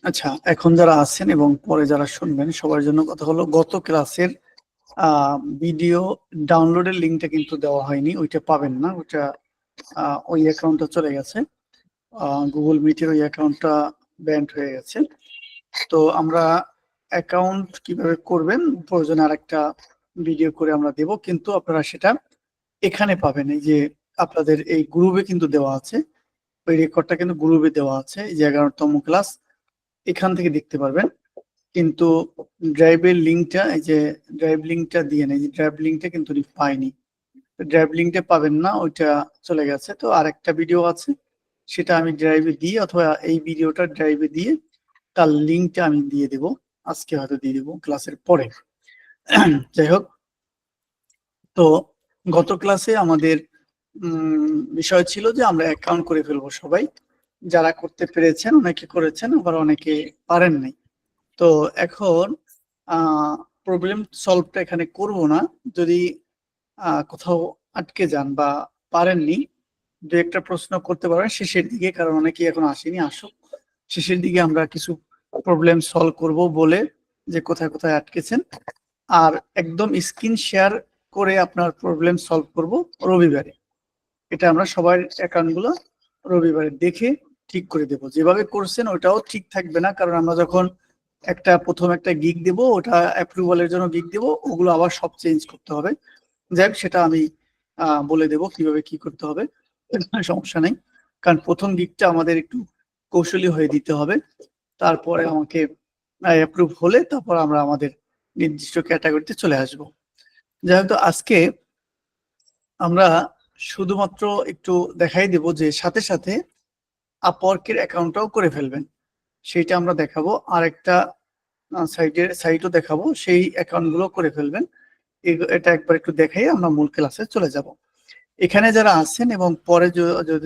আচ্ছা, এখন যারা আছেন এবং পরে যারা শুনবেন সবার জন্য কথা হলো, গত ক্লাসের ভিডিও ডাউনলোডের লিঙ্কটা কিন্তু দেওয়া হয়নি, ওইটা পাবেন না। ওইটা ওই অ্যাকাউন্টটা চলে গেছে, গুগল মিটের ওই অ্যাকাউন্টটা ব্যান্ড হয়ে গেছে। তো আমরা অ্যাকাউন্ট কিভাবে করবেন প্রয়োজনে আরেকটা ভিডিও করে আমরা দেব, কিন্তু আপনারা সেটা এখানে পাবেন। এই যে আপনাদের এই গ্রুপে কিন্তু দেওয়া আছে, ওই রেকর্ডটা কিন্তু গ্রুপে দেওয়া আছে, এই যে 11তম ক্লাস এখান থেকে দেখতে পারবেন। কিন্তু ড্রাইভের লিঙ্কটা, এই যে ড্রাইভ লিঙ্কটা দিয়ে নেই, ড্রাইভ লিঙ্কটা কিন্তু পাইনি। ড্রাইভ লিঙ্কটা পাবেন না, ওইটা চলে গেছে। তো আরেকটা ভিডিও আছে, সেটা আমি ড্রাইভে দিয়ে অথবা এই ভিডিওটা ড্রাইভে দিয়ে তার লিঙ্কটা আমি দিয়ে দেব, আজকে হয়তো দিয়ে দেবো ক্লাসের পরে। যাই হোক, তো গত ক্লাসে আমাদের বিষয় ছিল যে আমরা অ্যাকাউন্ট করে ফেলবো সবাই। যারা করতে পেরেছেন অনেকে করেছেন, আবার অনেকে পারেন নাই। তো এখন প্রবলেম সলভটা এখানে করব না। যদি কোথাও আটকে যান বা পারেননি, দু একটা প্রশ্ন করতে পারবেন শেষের দিকে, কারণ অনেকেই এখন আসেনি, আসুক শেষের দিকে আমরা কিছু প্রবলেম সলভ করব বলে যে কোথায় কোথায় আটকেছেন। আর একদম স্ক্রিন শেয়ার করে আপনার প্রবলেম সলভ করব রবিবারে। এটা আমরা সবার অ্যাকাউন্টগুলো রবিবারে দেখে ঠিক করে দেব। যেভাবে করছেন ওটাও ঠিক থাকবে না, কারণ আমরা যখন প্রথম একটা গিগ দেব, ওটা অ্যাপ্রুভালের জন্য গিগ দেব, ওগুলো আবার সব চেঞ্জ করতে হবে। যাই হোক, সেটা আমি বলে দেব কিভাবে কি করতে হবে, সমস্যা নেই। কারণ প্রথম গিগটা আমাদের একটু কৌশলী হয়ে দিতে হবে, তারপরে আমাকে অ্যাপ্রুভ হলে তারপর আমরা আমাদের নির্দিষ্ট ক্যাটাগরিতে চলে আসব। যাই হোক, তো আজকে আমরা শুধুমাত্র একটু দেখাই দেব যে সাথে সাথে আপওয়ার্কের অ্যাকাউন্টটাও করে ফেলবেন, সেইটা আমরা দেখাবো। আর একটা সাইটও দেখাবো, সেই অ্যাকাউন্টগুলো করে ফেলবেন। এটা একবার একটু দেখাই আমরা মূল ক্লাসে চলে যাব। এখানে যারা আছেন এবং পরে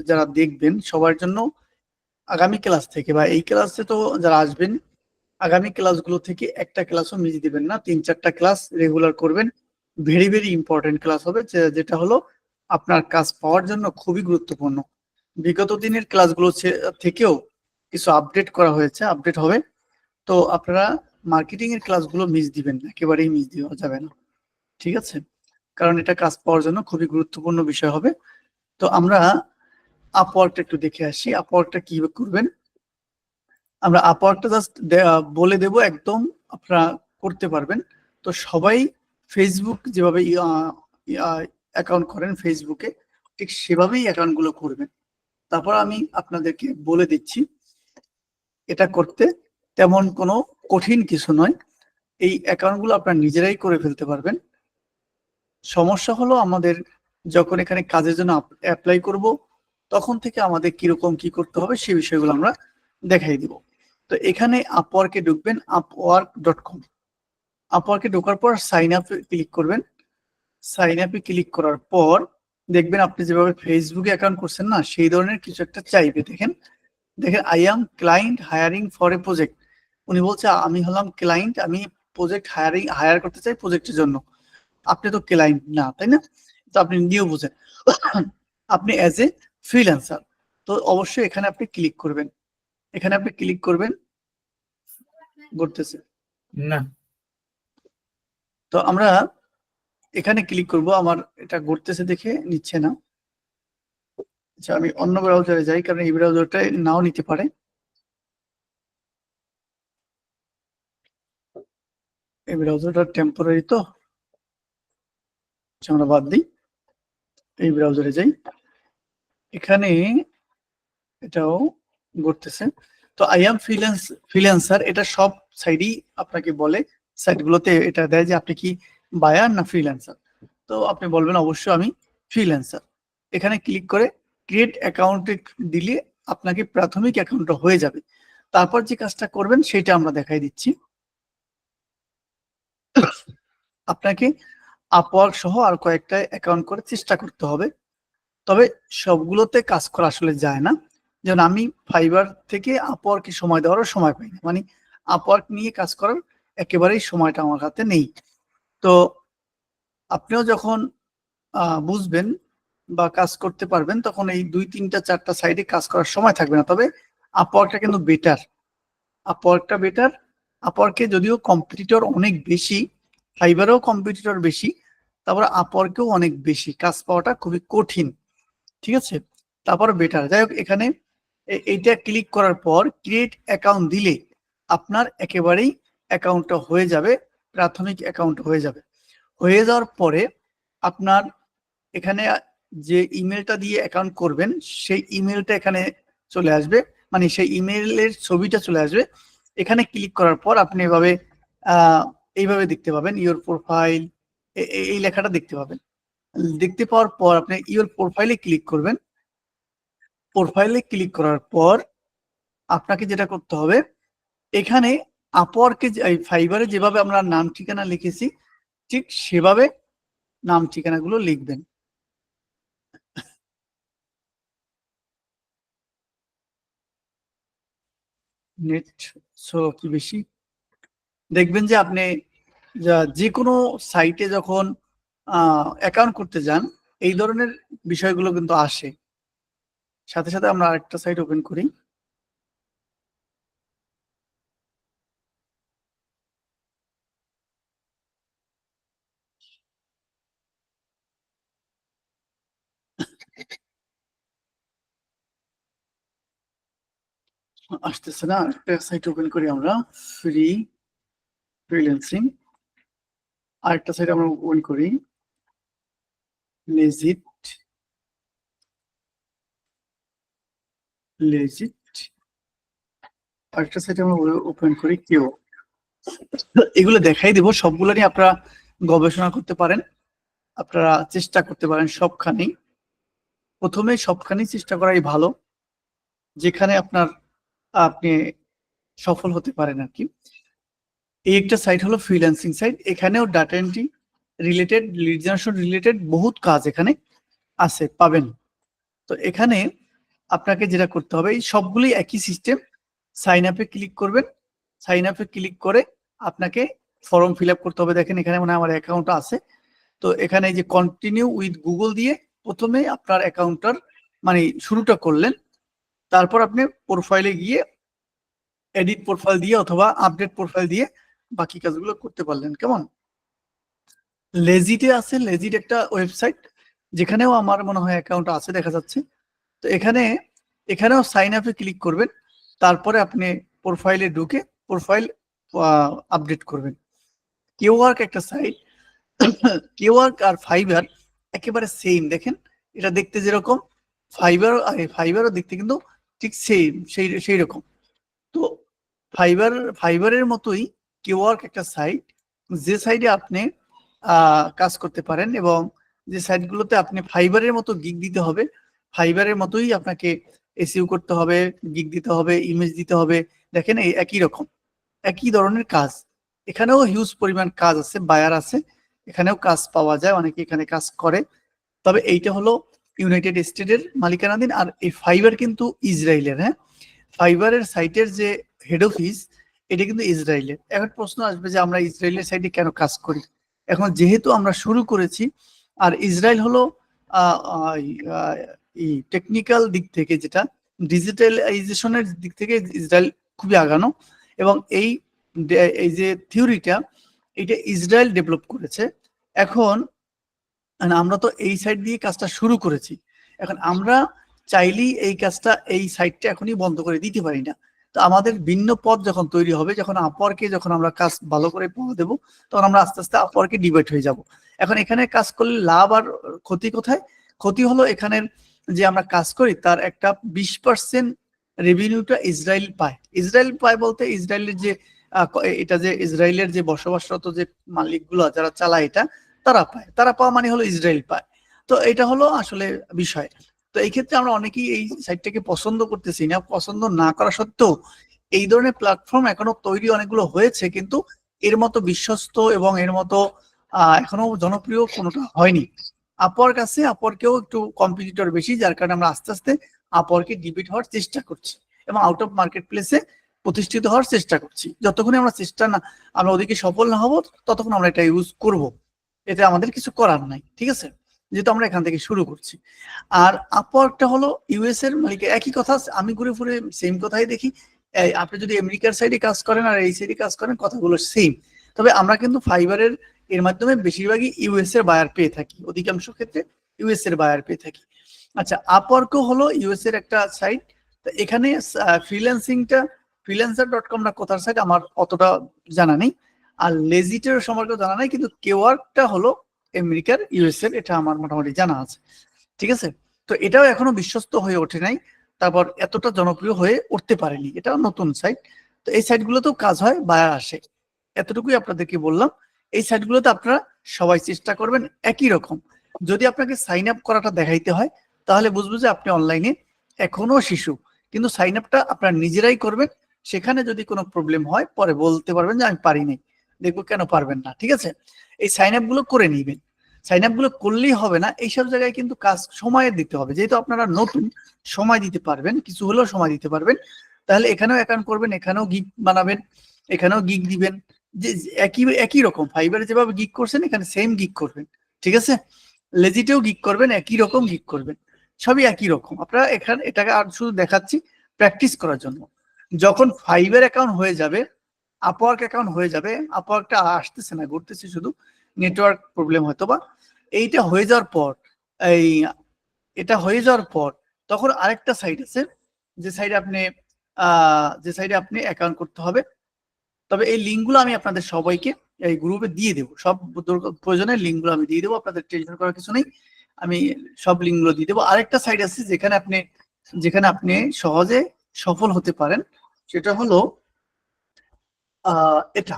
যারা দেখবেন সবার জন্য আগামী ক্লাস থেকে বা এই ক্লাসে তো যারা আসবেন, আগামী ক্লাসগুলো থেকে একটা ক্লাসও মিস দিবেন না, 3-4টা ক্লাস রেগুলার করবেন। ভেরি ভেরি ইম্পর্টেন্ট ক্লাস হবে, যেটা হলো আপনার কাজ পাওয়ার জন্য খুবই গুরুত্বপূর্ণ। বিগত দিনের ক্লাসগুলো থেকেও কিছু আপডেট করা হয়েছে, আপডেট হবে। তো আপনারা মার্কেটিং এর ক্লাসগুলো মিস দিবেন না, একেবারেই মিস দেওয়া যাবে না, ঠিক আছে? কারণ এটা কাজ পাওয়ার জন্য খুবই গুরুত্বপূর্ণ বিষয় হবে। তো আমরা আপওয়ার্কটা একটু দেখে আসি, আপওয়ার্কটা কিভাবে করবেন। আমরা আপওয়ার্কটা জাস্ট বলে দেব, একদম আপনারা করতে পারবেন। তো সবাই ফেসবুক যেভাবে অ্যাকাউন্ট করেন ফেসবুকে, ঠিক সেভাবেই অ্যাকাউন্টগুলো করবেন। তারপর আমি আপনাদেরকে বলে দিচ্ছি, এটা করতে তেমন কোনো কঠিন কিছু নয়। এই অ্যাকাউন্টগুলো আপনারা নিজেরাই করে ফেলতে পারবেন। সমস্যা হলো আমাদের যখন এখানে কাজের জন্য অ্যাপ্লাই করব, তখন থেকে আমাদের কিরকম কি করতে হবে সেই বিষয়গুলো আমরা দেখাই দিব। তো এখানে আপওয়ার্কে ঢুকবেন, upwork.com। আপওয়ার্কে ঢোকার পর সাইন আপ ক্লিক করবেন। সাইন আপে ক্লিক করার পর দেখবেন আপনি যেভাবে ফেসবুকে অ্যাকাউন্ট করছেন না, সেই ধরনের কিছু একটা চাইবে। দেখেন দেখেন, I am client hiring for a project. উনি বলছে আমি হলাম ক্লায়েন্ট, আমি প্রজেক্ট হায়ার করতে চাই প্রজেক্টের জন্য। আপনি তো ক্লায়েন্ট না, তাই না? তো আপনি নিউ বুঝেন, আপনি অ্যাজ এ ফ্রিল্যান্সার। তো অবশ্যই এখানে আপনি ক্লিক করবেন, এখানে আপনি ক্লিক করবেন। ঘটতেছে না, তো আমরা এখানে ক্লিক করব। আমার এটা ঘটতেছে দেখে নিচ্ছে না। আচ্ছা, আমি অন্য ব্রাউজারে যাই, কারণ এই ব্রাউজারটা নাও নিতে পারে। এই ব্রাউজারটা টেম্পোরারি, তো আমরা বাদ দিই, এই ব্রাউজারে যাই। এখানে এটাও ঘটতেছে। তো আই এম ফ্রিল্যান্সার, এটা সব সাইডই আপনাকে বলে, সাইটগুলোতে এটা দেয় যে আপনি কি বায়ার না ফ্রিল্যান্সার। তো আপনি বলবেন অবশ্যই আমি ফ্রিল্যান্সার। এখানে ক্লিক করে ক্রিয়েট অ্যাকাউন্টে দিলে আপনাকে প্রাথমিক অ্যাকাউন্টটা হয়ে যাবে। তারপর যে কাজটা করবেন সেটা আমরা দেখাই দিচ্ছি। আপনাকে আপওয়ার্ক সহ আর কয়েকটা অ্যাকাউন্ট করে চেষ্টা করতে হবে, তবে সবগুলোতে কাজ করা আসলে যায় না। যেমন আমি ফাইবার থেকে আপওয়ার্কে সময় দেওয়ারও সময় পাই না, মানে আপওয়ার্ক নিয়ে কাজ করার একেবারেই সময়টা আমার হাতে নেই। তো আপনিও যখন বুঝবেন বা কাজ করতে পারবেন, তখন এই 2, 3, 4টা সাইডে কাজ করার সময় থাকবে না। তবে আপওয়ার্কটা কিন্তু বেটার, আপওয়ার্কটা বেটার। আপওয়ার্কে যদিও কম্পিটিটর অনেক বেশি, ফাইবারেও কম্পিটিটর বেশি, তারপর আপওয়ার্কেও অনেক বেশি, কাজ পাওয়াটা খুবই কঠিন। ঠিক আছে, তারপর বেটার। যাই হোক, এখানে এইটা ক্লিক করার পর ক্রিয়েট অ্যাকাউন্ট দিলে আপনার একেবারেই অ্যাকাউন্টটা হয়ে যাবে, প্রাথমিক অ্যাকাউন্ট হয়ে যাবে। হয়ে যাওয়ার পরে আপনার এখানে যে ইমেলটা দিয়ে অ্যাকাউন্ট করবেন সেই ইমেলটা এখানে চলে আসবে, মানে সেই ইমেলের ছবিটা চলে আসবে। এখানে ক্লিক করার পর আপনি এভাবে এইভাবে দেখতে পাবেন ইওর প্রোফাইল, এই লেখাটা দেখতে পাবেন। দেখতে পাওয়ার পর আপনি ইওর প্রোফাইলে ক্লিক করবেন। প্রোফাইলে ক্লিক করার পর আপনাকে যেটা করতে হবে, এখানে আপওয়ার্কে ফাইবারে যেভাবে আমরা নাম ঠিকানা লিখেছি ঠিক সেভাবে নাম ঠিকানাগুলো লিখবেন। নেট স্লো কি বেশি, দেখবেন যে আপনি যে কোনো সাইটে যখন অ্যাকাউন্ট করতে যান এই ধরনের বিষয়গুলো কিন্তু আসে। সাথে সাথে আমরা আরেকটা সাইট ওপেন করি। আসতেছে না, একটা সাইট ওপেন করি আমরা, ফ্রিল্যান্সিং। আরেকটা সাইট আমরা ওপেন করি, লেজিট, লেজিট। আরেকটা সাইট আমরা ওপেন করি কেউ। এগুলো দেখাই দিব, সবগুলো নিয়ে আপনারা গবেষণা করতে পারেন, আপনারা চেষ্টা করতে পারেন সবখানেই। প্রথমে সবখানেই চেষ্টা করাই ভালো, যেখানে আপনি সফল হতে পারেন আর কি। এই একটা সাইট হলো ফ্রিল্যান্সিং সাইট, এখানেও data entry related, lead generation related বহুত কাজ এখানে আছে, পাবেন। তো এখানে আপনাকে যেটা করতে হবে, এই সবগুলোই একই সিস্টেম। সাইন আপে ক্লিক করবেন, সাইন আপে ক্লিক করে আপনাকে ফর্ম ফিল আপ করতে হবে। দেখেন এখানে মানে আমার অ্যাকাউন্ট আছে, তো এখানে যে কন্টিনিউ উইথ গুগল দিয়ে প্রথমে আপনার অ্যাকাউন্টটার মানে শুরুটা করলেন, তারপর আপনি প্রোফাইলে গিয়ে এডিট প্রোফাইল দিয়ে অথবা আপডেট প্রোফাইল দিয়ে বাকি কাজগুলো করতে পারলেন। কেমন? লেজিটে আছে, লেজিট একটা ওয়েবসাইট, যেখানেও আমার মনে হয় অ্যাকাউন্ট আছে দেখা যাচ্ছে। তো এখানেও সাইন আপে ক্লিক করবেন, তারপরে আপনি প্রোফাইলে ঢুকে প্রোফাইল আপডেট করবেন। কেওয়ার্ক একটা সাইট, কেওয়ার্ক আর ফাইবার একেবারে সেম। দেখেন এটা দেখতে যেরকম, ফাইবারও দেখতে কিন্তু ঠিক সেম, সেই রকম। তো ফাইবারের মতোই কেওয়ার্ক একটা সাইট, যে সাইডে আপনি কাজ করতে পারেন এবং যে সাইটগুলোতে আপনি ফাইবারের মতো গিগ দিতে হবে, ফাইবারের মতোই আপনাকে এসইও করতে হবে, গিগ দিতে হবে, ইমেজ দিতে হবে। দেখেন এই একই রকম, একই ধরনের কাজ। এখানেও হিউজ পরিমাণ কাজ আছে, বায়ার আছে, এখানেও কাজ পাওয়া যায়, অনেকে এখানে কাজ করে। তবে এইটা হলো ইউনাইটেড স্টেটের মালিকানাধীন, আর এই ফাইবার কিন্তু ইসরায়েলের। হ্যাঁ, ফাইবারের সাইটের যে হেড অফিস এটা কিন্তু ইসরায়েলের। এখন প্রশ্ন আসবে যে আমরা ইসরায়েলের সাইটে কেন কাজ করি? এখন যেহেতু আমরা শুরু করেছি, আর ইসরায়েল হলো এই টেকনিক্যাল দিক থেকে, যেটা ডিজিটালাইজেশনের দিক থেকে ইসরায়েল খুবই আগানো, এবং এই যে থিওরিটা এটা ইসরায়েল ডেভেলপ করেছে। এখন আমরা তো এই সাইড দিয়ে কাজটা শুরু করেছি, এখন আমরা চাইলেই এই কাজটা, এই সাইটটা এখনই বন্ধ করে দিতে পারি না। তো আমাদের ভিন্ন পথ যখন তৈরি হবে, যখন আপওয়ার্কে যখন আমরা কাজ ভালো করে পাওয়া দেবো, তখন আমরা আস্তে আস্তে আপওয়ার্কে ডিভাইড হয়ে যাব। এখন এখানে কাজ করলে লাভ আর ক্ষতি কোথায়? ক্ষতি হলো এখানের যে আমরা কাজ করি তার একটা 20% রেভিনিউটা ইসরায়েল পায়। ইসরায়েল পায় বলতে ইসরায়েলের যে এটা যে ইসরায়েলের যে বসবাসরত যে মালিকগুলো যারা চালায় এটা, তারা পায়। তারা পাওয়া মানে হলো ইসরায়েল পায়। তো এটা হলো আসলে বিষয়। তো এই ক্ষেত্রে আমরা অনেকেই এই সাইটটাকে পছন্দ করতেছি না। পছন্দ না করা সত্ত্বেও এই ধরনের প্ল্যাটফর্ম এখনো তৈরি অনেকগুলো হয়েছে, কিন্তু এর মতো বিশ্বস্ত এবং এর মতো এখনো জনপ্রিয় কোনোটা হয়নি। আপওয়ার্ক আছে, আপওয়ার্কেও একটু কম্পিটিটর বেশি, যার কারণে আমরা আস্তে আস্তে আপওয়ার্কে ডিবেট হওয়ার চেষ্টা করছি এবং আউট অফ মার্কেট প্লেসে প্রতিষ্ঠিত হওয়ার চেষ্টা করছি। যতক্ষণ আমরা চেষ্টা না, আমরা ওদিকে সফল না হব, ততক্ষণ আমরা এটা ইউজ করব, এতে আমাদের কিছু করার নাই। ঠিক আছে, যেহেতু আমরা এখান থেকে শুরু করছি। আর আপওয়ার্কটা হলো ইউএস এর মালিক, একই কথা আমি ঘুরে ফিরে সেম কথাই দেখি। আপনি যদি আমেরিকার সাইডে কাজ করেন আর এই সাইডে কাজ করেন, কথাগুলো সেম। তবে আমরা কিন্তু ফাইবারের এর মাধ্যমে বেশিরভাগই ইউএস এর বায়ার পেয়ে থাকি, অধিকাংশ ক্ষেত্রে ইউএস এর বায়ার পেয়ে থাকি। আচ্ছা, আপওয়ার্কও হলো ইউএস এর একটা সাইট। এখানে ফ্রিল্যান্সিংটা freelancer.com না কোথার সাইট আমার অতটা জানা নেই, আর লেজিটের সম্পর্কে জানা নেই, কিন্তু কেওয়ার্কটা হলো আমেরিকার ইউএস এর, এটা আমার মোটামুটি জানা আছে। ঠিক আছে, তো এটাও এখনো বিশ্বস্ত হয়ে ওঠে নাই, তারপর এতটা জনপ্রিয় হয়ে উঠতে পারেনি, এটাও নতুন সাইট। তো এই সাইটগুলোতেও কাজ হয়, বায়ার আসে, এতটুকুই আপনাদেরকে বললাম। এই সাইটগুলোতে আপনারা সবাই চেষ্টা করবেন একই রকম। যদি আপনাকে সাইন আপ করাটা দেখাইতে হয়, তাহলে বুঝবো যে আপনি অনলাইনে এখনো শিশু, কিন্তু সাইন আপটা আপনারা নিজেরাই করবেন। সেখানে যদি কোনো প্রবলেম হয় পরে বলতে পারবেন যে আমি পারি নাই, দেখবো কেন পারবেন না। ঠিক আছে, এই সাইন আপ গুলো করে নিবেন। সাইন আপ গুলো করলেই হবে না, এইসব জায়গায় কিন্তু কাজ সময় দিতে হবে, যেহেতু আপনারা নতুন, সময় দিতে পারবেন, কিছু হলেও সময় দিতে পারবেন। তাহলে এখানেও অ্যাকাউন্ট করবেন, এখানেও গিগ বানাবেন, এখানেও গিগ দিবেন, যে একই একই রকম ফাইবারে যেভাবে গিগ করছেন এখানে সেম গিগ করবেন। ঠিক আছে, লেজিটেও গিগ করবেন, একই রকম গিগ করবেন, সবই একই রকম। আপনারা এখানে এটাকে আর শুধু দেখাচ্ছি প্র্যাকটিস করার জন্য। যখন ফাইবার অ্যাকাউন্ট হয়ে যাবে, আপওয়ার্ক অ্যাকাউন্ট হয়ে যাবে, আপওয়ার্কটা আসতেছে না, ঘুরতেছে শুধু, নেটওয়ার্ক প্রবলেম হয়তো বা, এইটা হয়ে যাওয়ার পর, এই এটা হয়ে যাওয়ার পর তখন আরেকটা সাইট আছে, যে সাইডে আপনি অ্যাকাউন্ট করতে হবে। তবে এই লিঙ্কগুলো আমি আপনাদের সবাইকে এই গ্রুপে দিয়ে দেবো, সব প্রয়োজনের লিঙ্কগুলো আমি দিয়ে দেবো, আপনাদের টেনশন করার কিছু নেই, আমি সব লিঙ্কগুলো দিয়ে দেবো। আরেকটা সাইট আছে যেখানে আপনি সহজে সফল হতে পারেন, সেটা হলো এটা।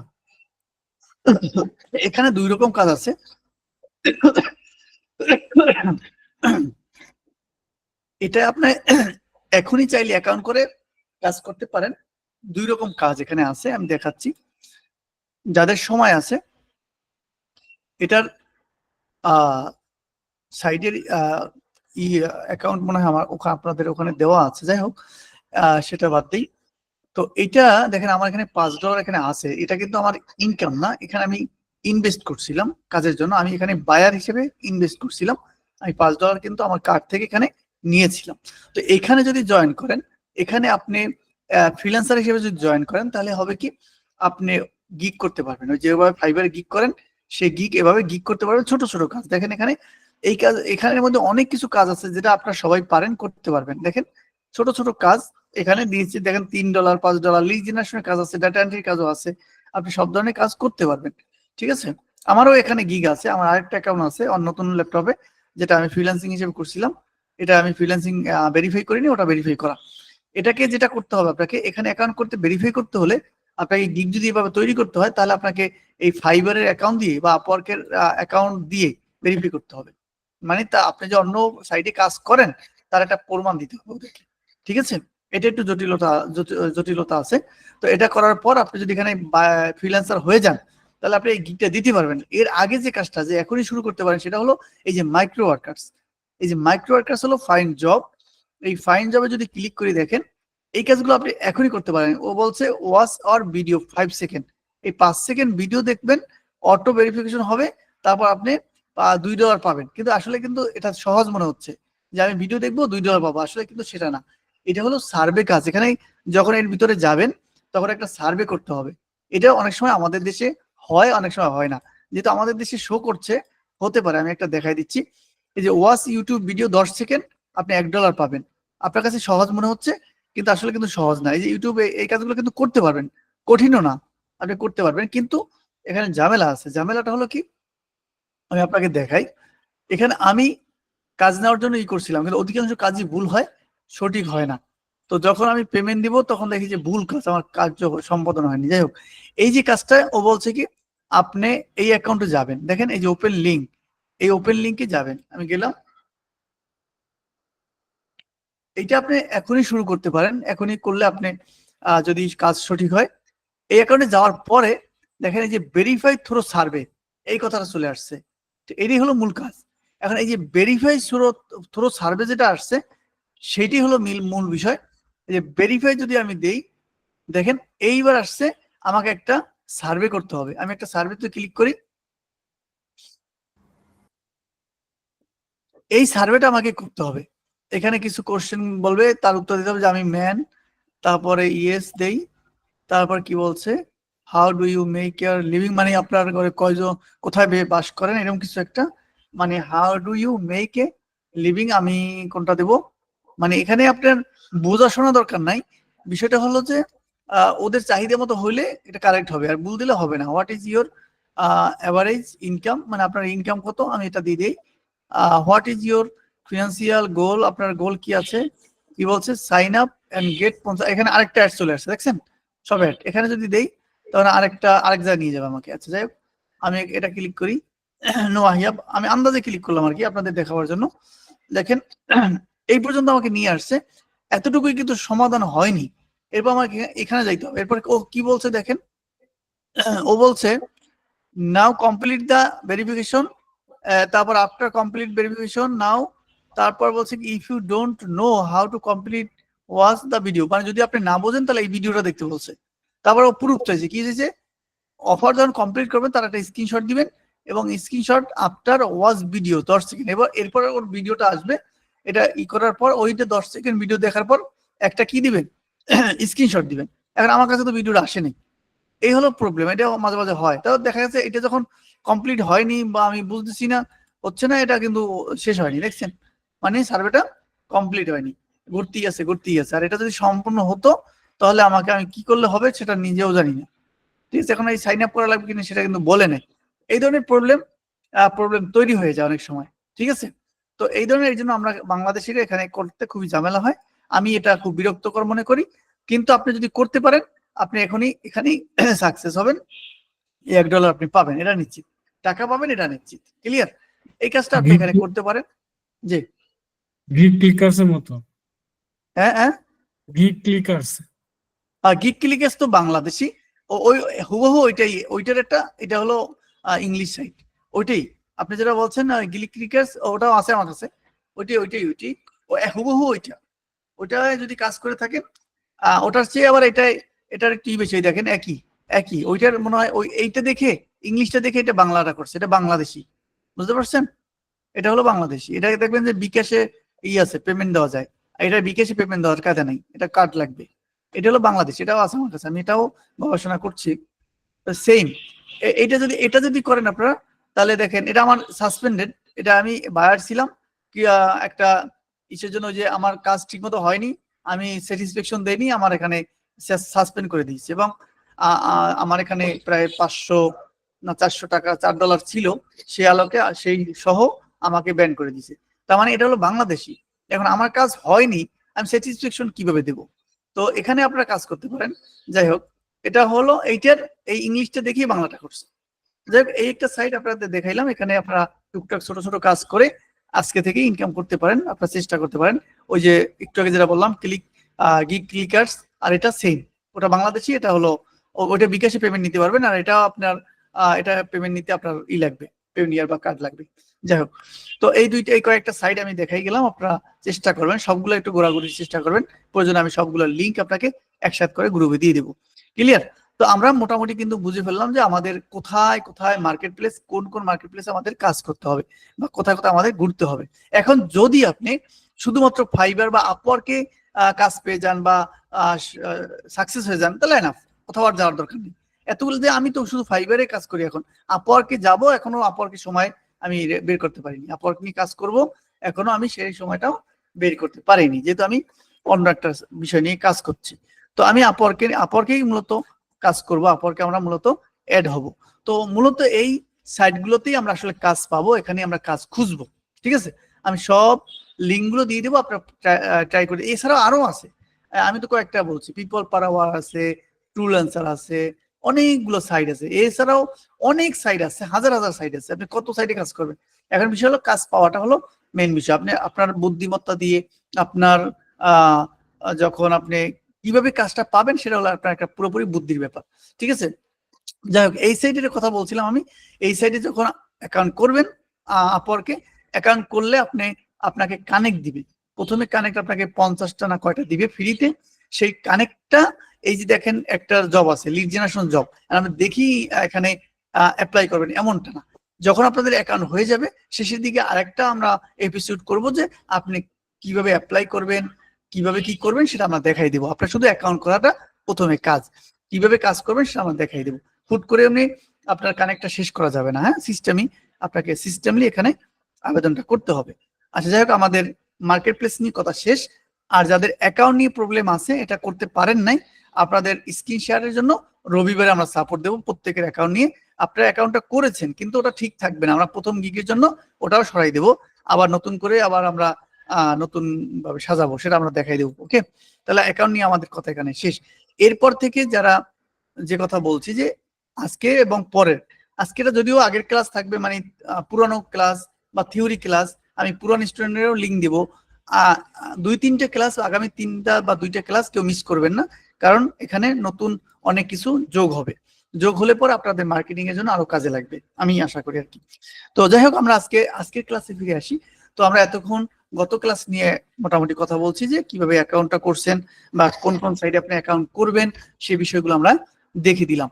এখানে দুই রকম কাজ আছে। এটা আপনি এখনই চাইলে অ্যাকাউন্ট করে কাজ করতে পারেন। দুই রকম কাজ এখানে আছে, আমি দেখাচ্ছি। যাদের সময় আছে, এটার সাইডের অ্যাকাউন্ট মনে হয় আমার ওখানে, আপনাদের ওখানে দেওয়া আছে, যাই হোক সেটা বাদ দিই। তো এটা দেখেন আমার এখানে $5 এখানে আছে, এটা কিন্তু আমার ইনকাম না, এখানে আমি ইনভেস্ট করছিলাম কাজের জন্য, আমি এখানে বায়ার হিসেবে ইনভেস্ট করছিলাম, আমি $5 কিন্তু আমার কার্ড থেকে এখানে নিয়েছিলাম। তো এখানে যদি জয়েন করেন, এখানে আপনি ফ্রিল্যান্সার হিসেবে যদি জয়েন করেন, তাহলে হবে কি আপনি গিগ করতে পারবেন, ওই যেভাবে ফাইবারে গিগ করেন সেই গিগ এভাবে গিগ করতে পারবেন, ছোট ছোট কাজ। দেখেন এখানে এই কাজ, এখানের মধ্যে অনেক কিছু কাজ আছে যেটা আপনারা সবাই পারেন, করতে পারবেন। দেখেন ছোট ছোট কাজ এখানে দিয়েছি, দেখেন $3 $5 লিড জেনারেশনের কাজ আছে, ডাটা এন্ট্রির কাজও আছে, আপনি সব ধরনের কাজ করতে পারবেন। ঠিক আছে, আমারও এখানে গিগ আছে, আমার আরেকটা অ্যাকাউন্ট আছে নতুন ল্যাপটপে, যেটা আমি ফ্রিল্যান্সিং হিসেবে করছিলাম। এটা আমি ফ্রিল্যান্সিং ভেরিফাই করিনি, ওটা ভেরিফাই করা। এটাকে যেটা করতে হবে আপনাকে, এখানে অ্যাকাউন্ট করতে, ভেরিফাই করতে হলে আপনাকে গিগ যদি এভাবে তৈরি করতে হয়, তাহলে আপনাকে এই ফাইবারের অ্যাকাউন্ট দিয়ে বা আপওয়ার্কের অ্যাকাউন্ট দিয়ে ভেরিফাই করতে হবে। মানে তা আপনি যে অন্য সাইডে কাজ করেন তার একটা প্রমাণ দিতে হবে ওদেরকে। ঠিক আছে, এটা একটু জটিলতা আছে। তো এটা করার পর আপনি যদি এখানে ফ্রিল্যান্সার হয়ে যান, তাহলে আপনি এই গিগটা দিতে পারবেন। এর আগে যে কাজটা যে এখনই শুরু করতে পারেন, সেটা হলো এই যে মাইক্রো ওয়ার্কার্স। এই যে মাইক্রো ওয়ার্কার্স হলো ফাইন জব। এই ফাইন জবে যদি ক্লিক করে দেখেন, এই কাজগুলো আপনি এখনই করতে পারেন। ও বলছে ওয়াচ অর ভিডিও 5 সেকেন্ড, এই 5 সেকেন্ড ভিডিও দেখবেন, অটো ভেরিফিকেশন হবে, তারপর আপনি $2 পাবেন। কিন্তু আসলে কিন্তু এটা সহজ মনে হচ্ছে যে আমি ভিডিও দেখবো $2 পাবো, আসলে কিন্তু সেটা না। এটা হলো সার্ভে কাজ। এখানে যখন এর ভিতরে যাবেন তখন একটা সার্ভে করতে হবে। এটা অনেক সময় আমাদের দেশে হয়, অনেক সময় হয় না। যেহেতু আমাদের দেশে শো করছে, হতে পারে, আমি একটা দেখাই দিচ্ছি। এই যে ওয়াচ ইউটিউব ভিডিও 10 সেকেন্ড, আপনি $1 পাবেন। আপনার কাছে সহজ মনে হচ্ছে, কিন্তু আসলে কিন্তু সহজ না। এই যে ইউটিউবে এই কাজগুলো কিন্তু করতে পারবেন, কঠিনও না, আপনি করতে পারবেন। কিন্তু এখানে ঝামেলা আছে। ঝামেলাটা হলো কি, আমি আপনাকে দেখাই। এখানে আমি কাজ নেওয়ার জন্য করছিলাম, কিন্তু অধিকাংশ কাজই ভুল হয়, সঠিক হয় না। তো যখন আমি পেমেন্ট দিব তখন দেখি যে ভুল কাজ, আমার কার্য সম্পাদন হয়নি। যাই হোক, এই যে কাজটা ও বলছে কি আপনি এই অ্যাকাউন্টে যাবেন, দেখেন এই যে ওপেন লিঙ্ক, এই ওপেন লিঙ্কে যাবেন, আমি গেলাম। এইটা আপনি এখনই শুরু করতে পারেন, এখনই করলে আপনি যদি কাজ সঠিক হয়। এই অ্যাকাউন্টে যাওয়ার পরে দেখেন এই যে ভেরিফাই থ্রো সার্ভে, এই কথাটা চলে আসছে। তো এটাই হলো মূল কাজ। এখন এই যে ভেরিফাই থ্রো সার্ভে যেটা আসছে, সেটি হলো মূল বিষয়। এই যে ভেরিফাই যদি আমি দেই, দেখেন এইবার আসছে আমাকে একটা সার্ভে করতে হবে। আমি একটা সার্ভেতে ক্লিক করি, এই সার্ভেটা আমাকে করতে হবে। এখানে কিছু কোশ্চেন বলবে, তার উত্তর দিতে হবে যে আমি ম্যান, তারপরে ইয়েস দেই, তারপর কি বলছে how do you make your living, মানে আপনার ঘরে কয়জন কোথায় বাস করেন এরকম কিছু একটা, মানে how do you make a living, আমি কোনটা দেব। মানে এখানে আপনার বোঝাশোনা দরকার নাই, বিষয়টা হলো যে ওদের চাহিদা মতো হইলে এটা কারেক্ট হবে, আর ভুল দিলে হবে না। What is your average income, মানে আপনার ইনকাম কত, আমি এটা দিয়ে দিই। হোয়াট ইজ ইউর ফিনান্সিয়াল গোল, আপনার গোল কি আছে, কি বলছে সাইন আপ এন্ড গেট 50, এখানে আরেকটা অ্যাড চলে আসছে দেখছেন, সব অ্যাড এখানে যদি দেই তখন আরেক জায়গায় নিয়ে যাবে আমাকে। আচ্ছা যাই হোক, আমি এটা ক্লিক করি, নো আহিয়াব, আমি আন্দাজে ক্লিক করলাম আর কি আপনাদের দেখাবার জন্য। দেখেন এই পর্যন্ত আমাকে নিয়ে আসছে, এতটুকুই কিন্তু সমাধান হয়নি। এরপর আমাকে এখানে যাইতে হবে। এরপর ও কি বলছে দেখেন, ও বলছে নাও কমপ্লিট দ্য ভেরিফিকেশন, তারপর আফটার কমপ্লিট ভেরিফিকেশন নাও, তারপর বলছে if you don't know how to complete watch the video, মানে যদি আপনি না বোঝেন তাহলে এই ভিডিওটা দেখতে বলছে। তারপর ও প্রুফ চাইছে, কি চাইছে, অফার যখন কমপ্লিট করবেন তার একটা স্ক্রিনশট দিবেন, এবং screenshot after watch video 10 second, এরপর ওর ভিডিওটা আসবে, এটা করার পর ওইটা 10 সেকেন্ড ভিডিও দেখার পর একটা কি দিবেন, স্ক্রিনশট দিবেন। এখন আমার কাছে তো ভিডিওটা আসেনি, এই হলো প্রবলেম, এটা মাঝে মাঝে হয়। তাও দেখা যাচ্ছে এটা যখন কমপ্লিট হয়নি বা আমি বুঝতেছি না হচ্ছে না, এটা কিন্তু শেষ হয়নি, দেখছেন, মানে সার্ভেটা কমপ্লিট হয়নি, ঘুরতেই আছে। আর এটা যদি সম্পূর্ণ হতো তাহলে আমাকে, আমি কি করলে হবে সেটা নিজেও জানি না, ঠিক আছে। এখন এই সাইন আপ করা লাগবে কিনা সেটা কিন্তু বলে নেই। এই ধরনের প্রবলেম তৈরি হয়ে যায় অনেক সময়, ঠিক আছে। তো এই ধরনের, এই জন্য আমরা বাংলাদেশিরা এখানে করতে খুবই ঝামেলা হয়, আমি এটা খুব বিরক্তকর মনে করি। কিন্তু আপনি যদি করতে পারেন, আপনি এখানেই সাকসেস হবেন, $1 আপনি পাবেন, এটা নিশ্চিত, টাকা পাবেন এটা নিশ্চিত, ক্লিয়ার। এই কাজটা আপনি এখানে করতে পারেন। জি, গিগ ক্লিকার্সের মতো। হ্যাঁ হ্যাঁ, গিগ ক্লিকার্স। গিগ ক্লিকার্স তো বাংলাদেশি, ওই হুবহু ওইটার একটা, এটা হলো ইংলিশ সাইট, ওইটাই আপনি যেটা বলছেন গিগ ক্লিকার্স, ওটাও আছে আমার কাছে, ওইটাই হুবহু ওইটা যদি কাজ করে থাকেন, ওটার চেয়ে আবার এটার একটু বেশি, দেখেন একই ওইটার মনে হয় ওই এইটা দেখে, ইংলিশটা দেখে এটা বাংলাটা করছে, এটা বাংলাদেশি, বুঝতে পারছেন, এটা হলো বাংলাদেশি। এটা দেখবেন যে বিকাশে আছে, পেমেন্ট দেওয়া যায়, এটা বিকাশে পেমেন্ট দেওয়ার কাজে নাই, এটা কার্ড লাগবে। এটা হলো বাংলাদেশ, এটাও আছে আমার কাছে, আমি এটাও গবেষণা করছি, সেম। এটা যদি করেন আপনারা, তাহলে দেখেন এটা আমার সাসপেন্ডেড, এটা আমি বায়ার ছিলাম কি একটা ইসের জন্য, যে আমার কাজ ঠিকমতো হয়নি, আমি স্যাটিসফ্যাকশন দেইনি, আমার এখানে সাসপেন্ড করে দিয়েছে, এবং আমার এখানে প্রায় 500 না 400 টাকা, $4 ছিল, সে আলোকে সেই সহ আমাকে ব্যান করে দিয়েছে। তার মানে এটা হলো বাংলাদেশি। এখন আমার কাজ হয়নি, আমি স্যাটিসফ্যাকশন কিভাবে দেব? তো এখানে আপনারা কাজ করতে পারেন। যাই হোক, এটা হলো এইটার, এই ইংলিশটা দেখিয়ে বাংলাটা করছে। যাই হোক, এই একটা সাইট আপনাদের দেখাইলাম, এখানে আপনারা টুকটাক ছোট ছোট কাজ করে আজকে থেকে ইনকাম করতে পারেন, আপনারা চেষ্টা করতে পারেন। ওই যে একটু আগে যেটা বললাম গিগ ক্লিকার্স, আর এটা সেম, ওটা বাংলাদেশি, এটা হলো ওটা বিকাশে পেমেন্ট নিতে পারবেন, আর এটা আপনার এটা পেমেন্ট নিতে আপনার লাগবে, পেমেন্ট বা কার্ড লাগবে। যাই হোক, তো এই কয়েকটা সাইট আমি দেখাই গেলাম, আপনারা চেষ্টা করবেন সবগুলো একটু ঘোরাঘুরির চেষ্টা করবেন, প্রয়োজনে আমি সবগুলোর লিঙ্ক আপনাকে একসাথে করে গ্রুপে দিয়ে দেবো, ক্লিয়ার। তো আমরা মোটামুটি কিন্তু বুঝে ফেললাম যে আমাদের কোথায় কোথায় মার্কেট প্লেস, কোন কোন মার্কেট প্লেসে আমাদের কাজ করতে হবে, বা কোথায় কোথায় আমাদের ঘুরতে হবে। এখন যদি আপনি শুধুমাত্র ফাইবার বা আপওয়ার্কে কাজ পেয়ে যান বা সাকসেস হয়ে যান, তাহলে এনাফ, কোথাও আর যাওয়ার দরকার নেই। এতগুলো যে আমি তো শুধু ফাইবারে কাজ করি, এখন আপওয়ার্কে যাব, এখনো আপওয়ার্কের সময় আমি বের করতে পারিনি, আপওয়ার্ক নিয়ে কাজ করব, এখনো আমি সেই সময়টাও বের করতে পারিনি, যেহেতু আমি অন্য একটা বিষয় নিয়ে কাজ করছি। তো আমি আপওয়ার্কেই মূলত কাজ করব, আপওয়ার্কে আমরা মূলত অ্যাড হব। তো মূলত এই সাইটগুলোতেই আমরা আসলে কাজ পাবো, এখানে আমরা কাজ খুঁজবো, ঠিক আছে। আমি সব লিঙ্কগুলো দিয়ে দেবো, আপনারা ট্রাই করে। এছাড়াও আরো আছে, আমি তো কয়েকটা বলছি, পিপল পারাওয়ার আছে, ট্রুল্যান্সার আছে, অনেকগুলো সাইট আছে, এছাড়াও অনেক সাইট আছে, হাজার হাজার সাইট আছে, আপনি কত সাইটে কাজ করবেন। এখন বিষয় হলো কাজ পাওয়াটা হলো মেইন বিষয়। আপনি আপনার বুদ্ধিমত্তা দিয়ে, আপনার যখন আপনি কিভাবে কাজটা পাবেন সেটা হলো আপনার একটা পুরোপুরি বুদ্ধির ব্যাপার, ঠিক আছে। যাই হোক, এই সাইটের কথা বলছিলাম আমি। এই সাইটে যখন অ্যাকাউন্ট করবেন, আপওয়ার্কে অ্যাকাউন্ট করলে আপনাকে কানেক্ট দিবে, প্রথমে কানেক্ট আপনাকে 50টা না কয়টা দিবে ফ্রিতে। সেই কানেক্টটা, এই যে দেখেন একটা জব আছে লিড জেনারেশন জব, আমরা দেখি এখানে অ্যাপ্লাই করবেন এমনটা না, যখন আপনাদের অ্যাকাউন্ট হয়ে যাবে শেষের দিকে আরেকটা আমরা এপিসোড করব যে আপনি কিভাবে অ্যাপ্লাই করবেন, কিভাবে কি করবেন সেটা আমরা দেখাই দেবো। আপনার শুধু অ্যাকাউন্ট করাটা প্রথমে কাজ, কিভাবে কাজ করবেন সেটা আমরা দেখাই দেবো। হুট করে এমনি আপনার কানেক্টটা শেষ করা যাবে না, হ্যাঁ, আপনাকে সিস্টেমলি এখানে আবেদনটা করতে হবে। আচ্ছা, যাই হোক, আমাদের মার্কেট প্লেস নিয়ে কথা শেষ। আর যাদের অ্যাকাউন্ট নিয়ে প্রবলেম আছে, এটা করতে পারেন নাই, আপনাদের স্ক্রিন শেয়ারের জন্য রবিবারে আমরা সাপোর্ট দেবো প্রত্যেকের অ্যাকাউন্ট নিয়ে। আপনার অ্যাকাউন্টটা করেছেন কিন্তু ওটা ঠিক থাকবে না, আমরা প্রথম গিগের জন্য ওটাও সরাই দেবো, আবার নতুন করে আবার আমরা নতুন ভাবে সাজাবো, সেটা আমরা দেখাই দেবো। ওকে, তাহলে অ্যাকাউন্ট নিয়ে আমাদের কথা এখানে শেষ। এরপর থেকে যারা যে কথা বলছি যে আজকে এবং পরের, আজকেটা যদিও আগের ক্লাস থাকবে, মানে পুরানো ক্লাস বা থিওরি ক্লাস, আমি পুরানো স্টুডেন্টেরও লিঙ্ক দিব। 2-3টে ক্লাস, আগামী 3টা বা 2টা ক্লাস কেউ মিস করবেন না, কারণ এখানে নতুন অনেক কিছু যোগ হবে। যোগ হলে পরে আপনাদের মার্কেটিং এর জন্য আরো কাজে লাগবে, আমি আশা করি আর কি। তো যাই হোক, আমরা আজকের ক্লাসে ফিরে আসি। তো আমরা এতক্ষণ গত ক্লাস নিয়ে মোটামুটি কথা বলছি যে কিভাবে অ্যাকাউন্টটা করছেন বা কোন কোন সাইডে আপনি অ্যাকাউন্ট করবেন, সেই বিষয়গুলো আমরা দেখে দিলাম।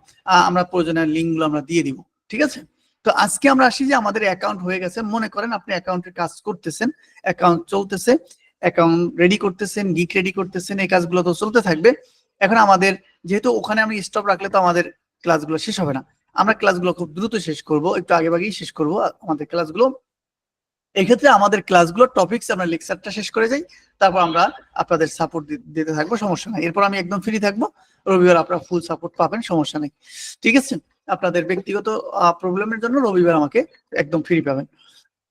আমরা প্রয়োজনীয় লিঙ্কগুলো আমরা দিয়ে দিব, ঠিক আছে। তো আজকে আমরা আসি যে আমাদের অ্যাকাউন্ট হয়ে গেছে, মনে করেন আপনি অ্যাকাউন্টের কাজ করতেছেন, অ্যাকাউন্ট চলতেছে, অ্যাকাউন্ট রেডি করতেছেন, গিক রেডি করতেছেন, এই কাজগুলো তো চলতে থাকবে। এখন আমাদের যেহেতু ওখানে আমি স্টপ রাখলে তো আমাদের ক্লাসগুলো শেষ হবে না, আমরা ক্লাসগুলো খুব দ্রুত শেষ করব, একটু আগেই শেষ করব আমাদের ক্লাসগুলো। এক্ষেত্রে আমাদের ক্লাসগুলো টপিকস আমরা লেকচারটা শেষ করে যাই, তারপর আমরা আপনাদের সাপোর্ট দিতে থাকবো, সমস্যা নাই। এরপর আমি একদম ফ্রি থাকবো, রবিবার আপনারা ফুল সাপোর্ট পাবেন, সমস্যা নেই, ঠিক আছে। আপনাদের ব্যক্তিগত প্রবলেমের জন্য রবিবার আমাকে একদম ফ্রি পাবেন।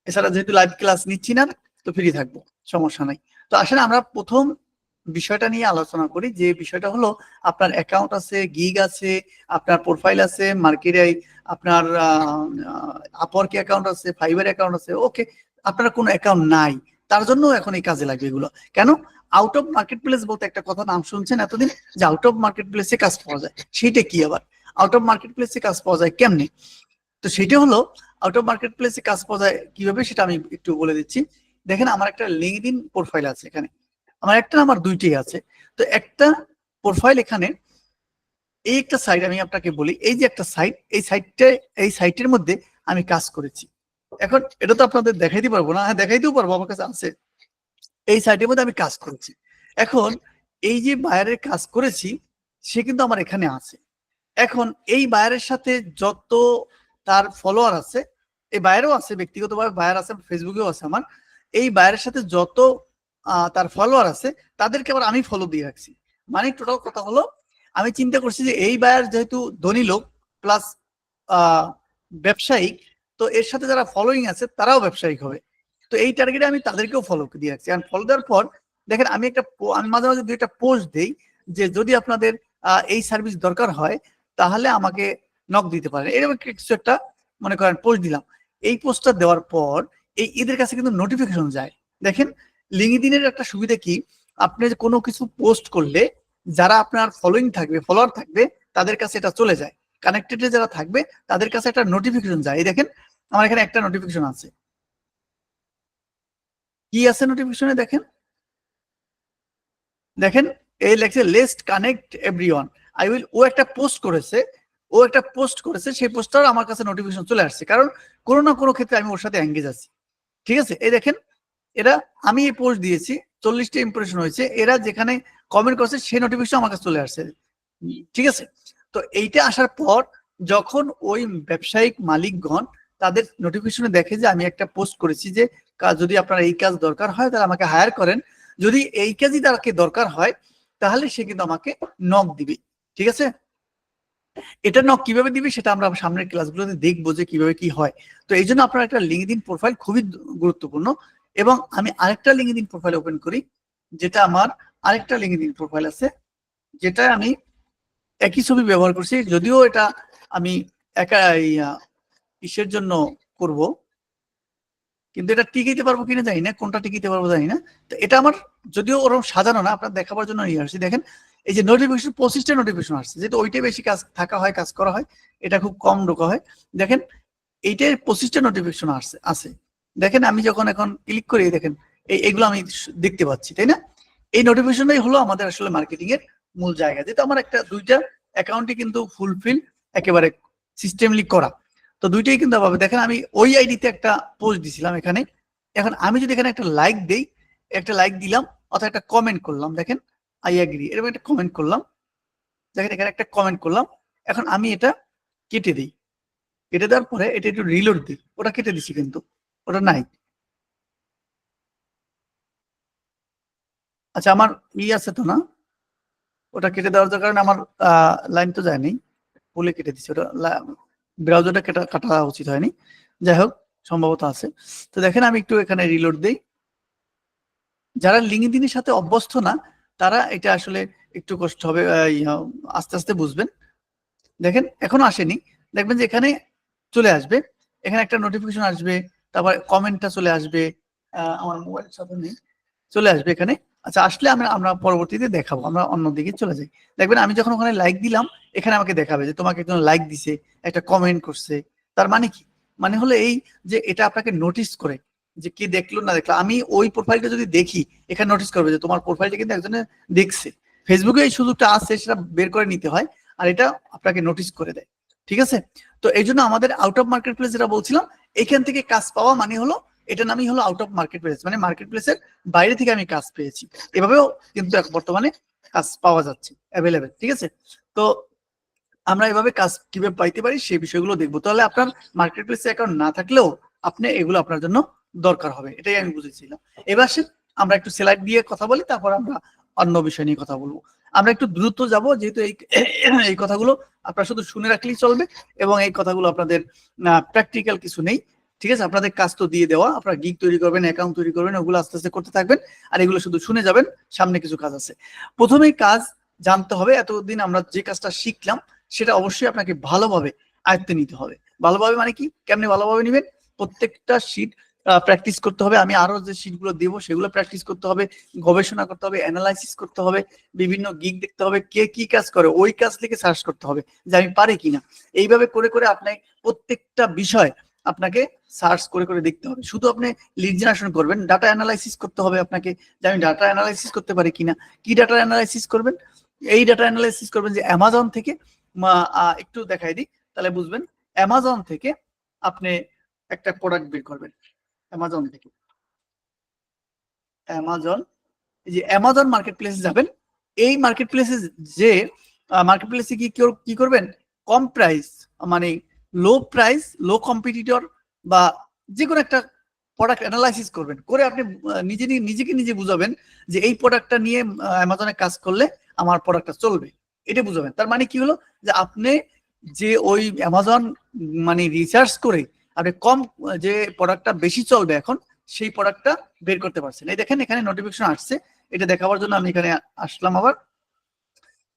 এছাড়া যেহেতু লাইভ ক্লাস নিচ্ছি না, তো ফ্রি থাকবো, সমস্যা নাই। তো আসলে আমরা প্রথম বিষয়টা নিয়ে আলোচনা করি, যে বিষয়টা হলো আপনার অ্যাকাউন্ট আছে, গিগ আছে, আপনার প্রোফাইল আছে, মার্কেটে আপনার আপওয়ার্ক অ্যাকাউন্ট আছে, ফাইবার অ্যাকাউন্ট আছে, ওকে। আপনার কোনো অ্যাকাউন্ট নাই, তার জন্য এখন এই কাজে লাগবে এগুলো। কেন? আউট অফ মার্কেট প্লেস বলতে একটা কথা নাম শুনছেন এতদিন, যে আউট অফ মার্কেট প্লেসে কাজ পাওয়া যায়, সেইটা কি আবার? আউট অফ মার্কেট প্লেসে কাজ পাওয়া যায় কেমনে? তো সেটা হলো, আউট অফ মার্কেট প্লেসে কাজ পাওয়া যায় কিভাবে সেটা আমি একটু বলে দিচ্ছি। দেখেন, আমার একটা লিঙ্কডইন প্রোফাইল আছে এখানে, আমার একটা আমার দুইটাই আছে। তো একটা প্রোফাইল এখানে, এই একটা সাইট আমি আপনাকে বলি, এই যে একটা সাইট, এই সাইটের মধ্যে আমি কাজ করেছি। এখন এটা তো আপনাদের দেখাইতে পারবো না, হ্যাঁ দেখাইতেও পারবো, আমার কাছে আছে। এই সাইটের মধ্যে আমি কাজ করেছি। এখন এই যে বায়ারের কাজ করেছি, সে কিন্তু আমার এখানে আছে। এখন এই বায়ারের সাথে যত তার ফলোয়ার আছে, এই বায়ারও আছে, ব্যক্তিগতভাবে বায়ার আছে, ফেসবুকেও আছে আমার। এই বায়ারের সাথে যত তার ফলোয়ার আছে, তাদেরকে আবার আমি ফলো দিয়ে রাখছি। মানে টোটাল কথা হলো, আমি চিন্তা করছি যে এই বায়ার যেহেতু ধনী লোক প্লাস ব্যবসায়িক, তো এর সাথে যারা ফলোইং আছে তারাও ব্যবসায়িক হবে। তো এই টার্গেটে আমি তাদেরকেও ফলো দিয়ে রাখছি। আর ফলো দেওয়ার পর দেখেন, আমি মাঝে মাঝে দুইটা পোস্ট দেই, যে যদি আপনাদের এই সার্ভিস দরকার হয় তাহলে আমাকে নক দিতে পারেন, এরকম কিছু একটা মনে করেন পোস্ট দিলাম। এই পোস্টটা দেওয়ার পর এদের কাছে কিন্তু নোটিফিকেশন যায়। দেখেন, লিঙ্কডইনের একটা সুবিধা কি, আপনি কোনো কিছু পোস্ট করলে যারা আপনার ফলোইং থাকবে, ফলোয়ার থাকবে, তাদের কাছে এটা চলে যায়। কানেক্টেডে যারা থাকবে তাদের কাছে একটা নোটিফিকেশন যায়। এই দেখেন, আমার এখানে একটা নোটিফিকেশন আছে। কি আছে নোটিফিকেশনে? দেখেন দেখেন, এই লেখছে let's connect everyone I will. ও একটা পোস্ট করেছে, সেই পোস্টটার আমার কাছে নোটিফিকেশন চলে আসছে, কারণ কোনো না কোনো ক্ষেত্রে আমি ওর সাথে এঙ্গেজ আছি, ঠিক আছে। এই দেখেন, এরা, আমি এই পোস্ট দিয়েছি, 40টা ইমপ্রেশন হয়েছে, এরা যেখানে কমেন্ট করছে সেই নোটিফিকেশন আমার কাছে চলে আসছে, ঠিক আছে। তো এইটা আসার পর যখন ওই ব্যবসায়িক মালিকগণ তাদের নোটিফিকেশনে দেখে যে আমি একটা পোস্ট করেছি যে যদি আপনার এই কাজ দরকার হয় তাহলে আমাকে হায়ার করেন, যদি এই কাজই তাকে দরকার হয় তাহলে সে কিন্তু আমাকে নক দিবে, ঠিক আছে। এটা নক কিভাবে দিবে সেটা আমরা সামনের ক্লাসগুলোতে দেখবো যে কিভাবে কি হয়। তো এই জন্য আপনার একটা লিঙ্কডইন প্রোফাইল খুবই গুরুত্বপূর্ণ। এবং আমি আরেকটা লিঙ্কডইন প্রোফাইল ওপেন করি, যেটা আমার আরেকটা লিঙ্কডইন প্রোফাইল আছে, যেটা আমি একই ছবি ব্যবহার করছি, যদিও এটা আমি একা ইসের জন্য করব, কিন্তু এটা টিকিতে পারবো কিনা জানি না, কোনটা টিকিতে পারবো জানি না। তো এটা আমার যদিও ওরকম সাজানো না, আপনার দেখাবার জন্য নিয়ে আসছি। দেখেন, এই যে নোটিফিকেশন, 25টা নোটিফিকেশন আসছে, যেহেতু ওইটাই বেশি কাজ থাকা হয়, কাজ করা হয়, এটা খুব কম ঢোকা হয়। দেখেন, এইটার 25টা নোটিফিকেশন আছে। দেখেন, আমি যখন এখন ক্লিক করি, দেখেন এইগুলো আমি দেখতে পাচ্ছি, তাই না? এই নোটিফিকেশনটাই হলো আমাদের আসলে মার্কেটিং এর মূল জায়গা, যেহেতু আমার দুইটা অ্যাকাউন্টই কিন্তু ফুলফিল একেবারে সিস্টেমলি করা। তো দুইটাই কিন্তু পাবে। দেখেন আমি ওই আইডিতে একটা পোস্ট দিছিলাম এখানে। এখন আমি যদি এখানে একটা লাইক দেই, একটা লাইক দিলাম অথবা একটা কমেন্ট করলাম, দেখেন আই এগ্রি, এরকম একটা কমেন্ট করলাম, দেখেন এখানে একটা কমেন্ট করলাম, এখন আমি এটা কেটে দিই, কেটে দেওয়ার পরে এটা একটু রিলোড দিই, ওটা কেটে দিছি কিন্তু ওটা নাই। আচ্ছা আমার আছে তো না, ওটা কেটে দেওয়ার কারণে আমার লাইন তো যায়নি, ভুলে কেটে দিচ্ছি ওটা, ব্রাউজারটা কাটা উচিত হয়নি, যাই হোক সম্ভবত আছে। তো দেখেন আমি একটু এখানে রিলোড দেই। যারা লিঙ্কডইনের সাথে অভ্যস্ত না তারা এটা আসলে একটু কষ্ট হবে, আস্তে আস্তে বুঝবেন। দেখেন এখনো আসেনি, দেখবেন যে এখানে চলে আসবে, এখানে একটা নোটিফিকেশন আসবে, তারপর কমেন্টটা চলে আসবে, আমার মোবাইলের সাথে নেই, চলে আসবে এখানে। আচ্ছা আসলে আমরা পরবর্তীতে দেখাবো, আমরা অন্যদিকে চলে যাই। দেখবেন আমি যখন ওখানে লাইক দিলাম এখানে আমাকে দেখাবে যে তোমাকে একজন লাইক দিছে, একটা কমেন্ট করছে। তার মানে কি, মানে হলো এই যে এটা আপনাকে নোটিস করে যে কে দেখলো না দেখলো। আমি ওই প্রোফাইলটা যদি দেখি এখানে নোটিস করবে যে তোমার প্রোফাইলটা কিন্তু একজনে দেখছে। ফেসবুকে এই সুযোগটা আছে, সেটা বের করে নিতে হয়, আর এটা আপনাকে নোটিস করে দেয়। ঠিক আছে, তো এই জন্য আমাদের আউট অফ মার্কেট প্লেস যেটা বলছিলাম, এখান থেকে কাজ পাওয়া মানে হলো, এটা নামই হলো আউট অফ মার্কেট প্লেস, মানে মার্কেট প্লেসের বাইরে থেকে আমি কাজ পেয়েছি। এভাবেও কিন্তু বর্তমানে কাজ পাওয়া যাচ্ছে, অ্যাভেলেবেল। ঠিক আছে, তো আমরা এভাবে কাজ কিভাবে পাইতে পারি সেই বিষয়গুলো দেখবো। তাহলে আপনার মার্কেট প্লেসে অ্যাকাউন্ট না থাকলেও আপনি এগুলো আপনার জন্য দরকার হবে, এটাই আমি বুঝেছিলাম। এবার আমরা একটু স্লাইড দিয়ে কথা বলি, তারপর আমরা অন্য বিষয় নিয়ে কথা বলবো। আমরা একটু দ্রুত যাব, যেহেতু এই কথাগুলো আপনারা শুধু শুনে রাখলেই চলবে, এবং এই কথাগুলো আপনাদের প্র্যাকটিক্যাল কিছু নেই। ঠিক আছে, আপনাদের কাজ তো দিয়ে দেওয়া, আপনারা গিগ তৈরি করবেন, অ্যাকাউন্ট তৈরি করবেন, ওগুলো আস্তে আস্তে করতে থাকবেন, আর এগুলো শুধু শুনে যাবেন। সামনে কিছু কাজ আছে, প্রথমেই কাজ জানতে হবে। এতদিন আমরা যে কাজটা শিখলাম সেটা অবশ্যই আপনাকে ভালোভাবে আয়ত্তে নিতে হবে। ভালোভাবে মানে কি, কেমনে ভালোভাবে নেবেন, প্রত্যেকটা শীট প্র্যাকটিস করতে হবে। আমি আরো যে শীটগুলো দেবো সেগুলো প্র্যাকটিস করতে হবে, গবেষণা করতে হবে, অ্যানালাইসিস করতে হবে, বিভিন্ন গিগ দেখতে হবে, কে কি কাজ করে ওই কাজ লিখে সার্চ করতে হবে যে আমি পারি কিনা। এইভাবে করে করে আপনি প্রত্যেকটা বিষয় আপনাকে সার্চ করে করে দেখতে হবে। শুধু আপনি লিড জেনারেশন করবেন, ডাটা অ্যানালাইসিস করতে হবে আপনাকে, যে আমি ডাটা অ্যানালাইসিস করতে পারি কিনা। কি ডাটা অ্যানালাইসিস করবেন? এই ডাটা অ্যানালাইসিস করবেন যে অ্যামাজন থেকে, একটু দেখাই দিই তাহলে বুঝবেন। অ্যামাজন থেকে আপনি একটা প্রোডাক্ট বের করবেন, অ্যামাজন থেকে, অ্যামাজন, এই যে অ্যামাজন মার্কেট প্লেসে যাবেন। এই মার্কেট প্লেসে যে মার্কেট প্লেসে কি করবেন, কম প্রাইস মানে লো প্রাইস, লো কম্পিটিটর বা যে কোনো একটা প্রোডাক্ট অ্যানালাইসিস করবেন, করে আপনি নিজেকে নিজে বুঝাবেন যে এই প্রোডাক্টটা নিয়ে অ্যামাজনে কাজ করলে আমার প্রোডাক্টটা চলবে, এটা বুঝাবেন। তার মানে কি হলো, যে আপনি যে ওই অ্যামাজন মানে রিসার্চ করে আপনি কম, যে প্রোডাক্টটা বেশি চলবে এখন সেই প্রোডাক্টটা বের করতে পারছেন। এই দেখেন এখানে নোটিফিকেশন আসছে, এটা দেখাবার জন্য আমি এখানে আসলাম, আবার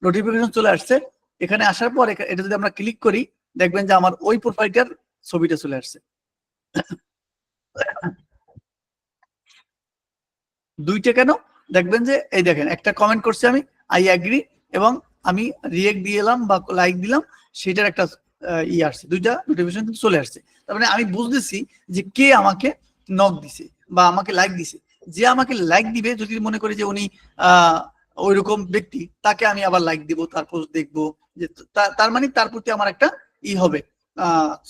নোটিফিকেশন চলে আসছে। এখানে আসার পর এটা যদি আমরা ক্লিক করি, দেখবেন যে আমার ওই প্রোফাইলটার ছবিটা চলে আসছে। দুইটা কেন, দেখবেন যে এই দেখেন একটা কমেন্ট করছি আমি, আই এগ্রি, এবং আমি রিয়েক্ট দিলাম বা লাইক দিলাম, সেটার একটা আসছে, দুইটা নোটিফিকেশন কিন্তু চলে আসছে। তার মানে আমি বুঝতেছি যে কে আমাকে নক দিছে বা আমাকে লাইক দিছে। যে আমাকে লাইক দিবে, যদি মনে করি যে উনি ওইরকম ব্যক্তি, তাকে আমি আবার লাইক দিব, তার পোস্ট দেখবো, যে তার মানে তার প্রতি আমার একটা হবে,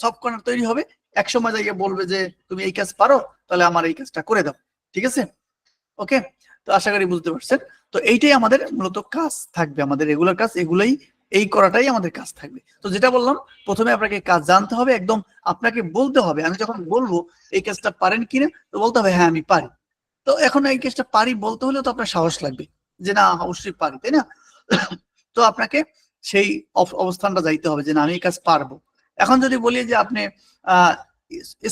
সফট কর্নার তৈরি হবে। এক সময় যাইয়ে বলবে যে তুমি এই কাজ পারো, তাহলে আমার এই কাজটা করে দাও। ঠিক আছে, ওকে, তো আশা করি বুঝতে পারছেন। তো এইটাই আমাদের মূলত কাজ থাকবে, আমাদের রেগুলার কাজ, এগুলাই, এই করাটাই আমাদের কাজ থাকবে। তো যেটা বললাম, প্রথমে আপনাকে কাজ জানতে হবে, একদম আপনাকে বলতে হবে। আমি যখন বলবো এই কাজটা পারেন কিনা, তো বলতে হবে হ্যাঁ আমি পারি। তো এখন এই কাজটা পারি বলতে হলেও তো আপনার সাহস লাগবে যে না অবশ্যই পারি, তাই না? তো আপনাকে সেই অবস্থানটা যাইতে হবে যে না আমি এই কাজ পারবো। এখন যদি বলি যে আপনি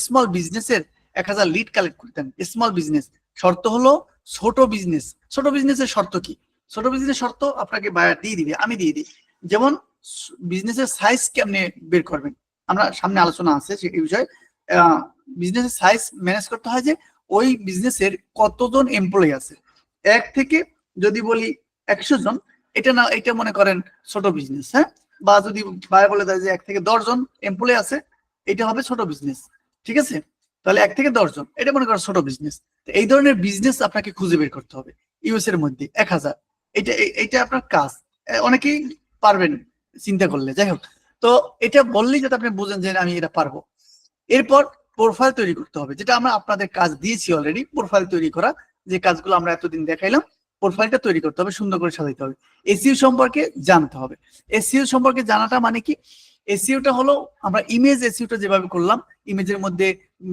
স্মল বিজনেসের 1000 লিড কালেক্ট করতেন, স্মল বিজনেস, শর্ত হলো ছোট বিজনেস। ছোট বিজনেসের শর্ত কি? ছোট বিজনেস শর্ত আপনাকে বায়ার দিয়ে দিবে, আমি দিয়ে দিই। যেমন বিজনেসের সাইজ কেমনে বের করবেন, আমরা সামনে আলোচনা আছে সেই বিষয়ে। বিজনেসের সাইজ ম্যানেজ করতে হয় যে ওই বিজনেসের কতজন এমপ্লয়ি আছে। 1 থেকে যদি বলি 100 জন, এটা না, এটা মনে করেন ছোট বিজনেস, হ্যাঁ। বা যদি বায়ার বলে দেয় যে 1 থেকে 10 জন এমপ্লয়ি আছে, এটা হবে ছোট বিজনেস। ঠিক আছে, তাহলে 1 থেকে 10 জন, এটা মনে করেন ছোট বিজনেস। এই ধরনের বিজনেস আপনাকে খুঁজে বের করতে হবে। ইউএস এর মধ্যে 1000, এটা আপনার কাজ। অনেকেই পারবেন চিন্তা করলে, যাই হোক। তো এটা বললেই যাতে আপনি বুঝেন যে আমি এটা পারবো। এরপর প্রোফাইল তৈরি করতে হবে, যেটা আমরা আপনাদের কাজ দিয়েছি অলরেডি, প্রোফাইল তৈরি করা, যে কাজগুলো আমরা এতদিন দেখাইলাম। প্রোফাইলটা তৈরি করতে হবে, সুন্দর করে সাজাইতে হবে, এসইও সম্পর্কে জানতে হবে। এসইও সম্পর্কে জানাটা মানে কি, এসইওটা হলো আমরা ইমেজ এসইওটা যেভাবে করলাম, ইমেজের মধ্যে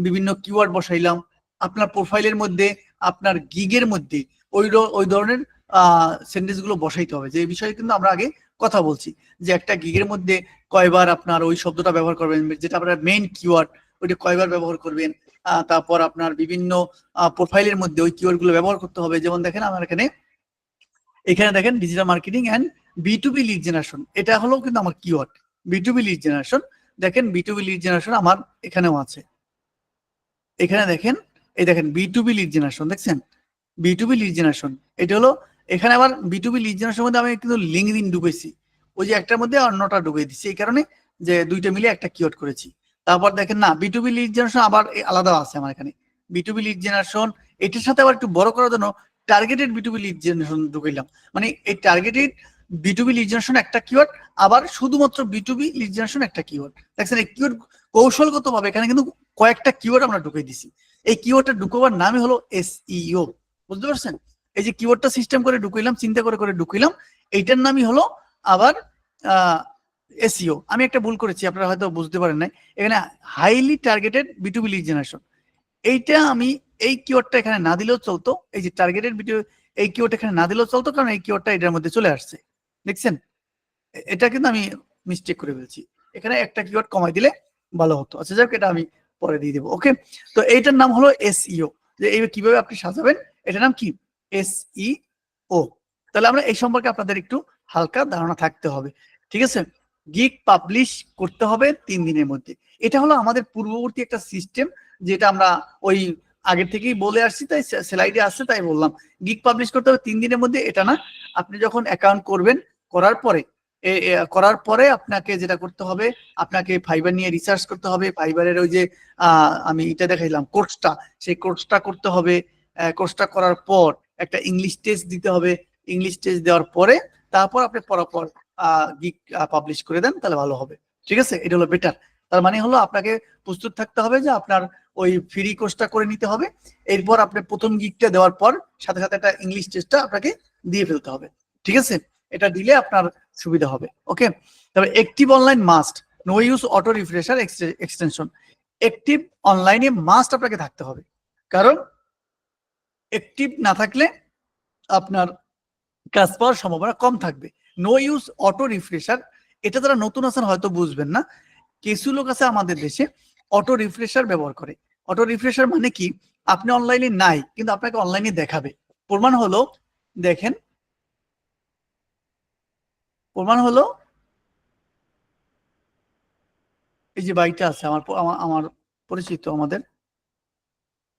বিভিন্ন কিওয়ার্ড বসাইলাম, আপনার প্রোফাইলের মধ্যে আপনার গিগের মধ্যে ওই ধরনের সেন্টেন্স গুলো বসাইতে হবে, যে বিষয়ে কিন্তু আমরা আগে কথা বলছি, যে একটা গিগের মধ্যে কয়বার আপনার ওই শব্দটা ব্যবহার করবেন, যেটা আপনার মেইন কিওয়ার্ড, ওইটা কয়বার ব্যবহার করবেন। তারপর আপনার বিভিন্ন প্রোফাইলের মধ্যে ওই কিওয়ার্ড গুলো ব্যবহার করতে হবে। যেমন দেখেন আমার এখানে দেখেন digital marketing and B2B lead generation, এটা হলো কিন্তু আমার কিওয়ার্ড। B2B লিড জেনারেশন, দেখেন B2B লিড জেনারেশন আমার এখানেও আছে, এখানে দেখেন, এই দেখেন B2B লিড জেনারেশন, দেখছেন B2B লিড জেনারেশন, এটা হলো এখানে আবার B2B লিড জেনারেশনের মধ্যে আমি কিন্তু লিঙ্কডইন ঢুকেছি, ওই যে একটার মধ্যে অন্যটা ঢুকিয়ে দিচ্ছি, এই কারণে যে দুইটা মিলে একটা কিওয়ার্ড করেছি। তারপর দেখেন না, B2B লিড জেনারেশন আবার আলাদা আছে আমার এখানে, B2B লিড জেনারেশন, এটার সাথে আবার একটু বড় করার জন্য টার্গেটেড B2B লিড জেনারেশন ঢুকাইলাম। মানে এই টার্গেটেড B2B লিড জেনারেশন একটা কিওয়ার্ড, আবার শুধুমাত্র B2B লিড জেনারেশন একটা কিওয়ার্ড। দেখছেন এই কিওয়ার্ড কৌশলগতভাবে এখানে কিন্তু কয়েকটা কিওয়ার্ড আমরা ঢুকিয়ে দিছি। এই কিওয়ার্ডটা ঢুকোবার নামই হলো এসইও, বুঝতে পারছেন? এই যে কিওয়ার্ডটা সিস্টেম করে ঢুকাইলাম, চিন্তা করে করে ঢুকাইলাম, এইটার নামই হলো আবার এসইও। আমি একটা ভুল করেছি, আপনারা হয়তো বুঝতে পারেন নাই, এখানে highly targeted B2B lead generation, এইটা আমি এই কিওয়ার্ডটা এখানে না দিলেও চলতো, এই যে টার্গেটেড ভিডিও, এই কিওয়ার্ড এখানে না দিলেও চলতো, কারণ এই কিওয়ার্ডটা এটার মধ্যে চলে আসছে, দেখছেন? এটা কিন্তু আমি মিস্টেক করে ফেলছি, এখানে একটা কিওয়ার্ড কমাই দিলে ভালো হতো। আচ্ছা যাক, এটা আমি পরে দিয়ে দেবো। ওকে, তো এইটার নাম হলো এসইও, যে এই কিভাবে আপনি সাজাবেন, এটার নাম কি, এসইও। তাহলে আমরা এই সম্পর্কে আপনাদের একটু হালকা ধারণা থাকতে হবে, ঠিক আছে? গিগ পাবলিশ করতে হবে 3 দিনের মধ্যে, এটা হলো আমাদের পূর্ববর্তী একটা সিস্টেম, যেটা আমরা ওই আগের থেকেই বলে আসছি, তাই স্লাইডে আসছে তাই বললাম। গিগ পাবলিশ করতে হবে 3 দিনের মধ্যে, এটা না, আপনি যখন অ্যাকাউন্ট করবেন, করার পরে আপনাকে যেটা করতে হবে, আপনাকে ফাইবার নিয়ে রিসার্চ করতে হবে, ফাইবারের ওই যে আমি এটা দেখাইলাম কোর্সটা, সেই কোর্সটা করতে হবে। কোর্সটা করার পর একটা ইংলিশ টেস্ট দিতে হবে, ইংলিশ টেস্ট দেওয়ার পরে তারপর আপনি পরপর গিগ পাবলিশ করে দেন, তাহলে ভালো হবে, ঠিক আছে? এটা হলো বেটার। তার মানে হলো আপনাকে প্রস্তুত থাকতে হবে যে আপনার ওই ফ্রি কোর্সটা করে নিতে হবে, এরপর আপনি প্রথম গিগটা দেওয়ার পর সাথে সাথে একটা ইংলিশ টেস্টটা আপনাকে দিয়ে ফেলতে হবে, ঠিক আছে? এটা দিলে আপনার সুবিধা হবে। ওকে, তবে active online must, no use auto refresher extension. Active অনলাইনে মাস্ট আপনাকে থাকতে হবে, কারণ অ্যাক্টিভ না থাকলে আপনার কাজ পাওয়ার সম্ভাবনা কম থাকবে। নো ইউজ অটো রিফ্রেশার, এটা যারা নতুন আছেন হয়তো বুঝবেন না, কিছু লোক আছে আমাদের দেশে অটো রিফ্রেশার ব্যবহার করে। অটো রিফ্রেশার মানে কি, আপনি অনলাইনে নাই কিন্তু আপনাকে অনলাইনে দেখাবে। প্রমাণ হলো, দেখেন, প্রমাণ হলো এই যে বাইকটা আছে আমার পরিচিত, আমাদের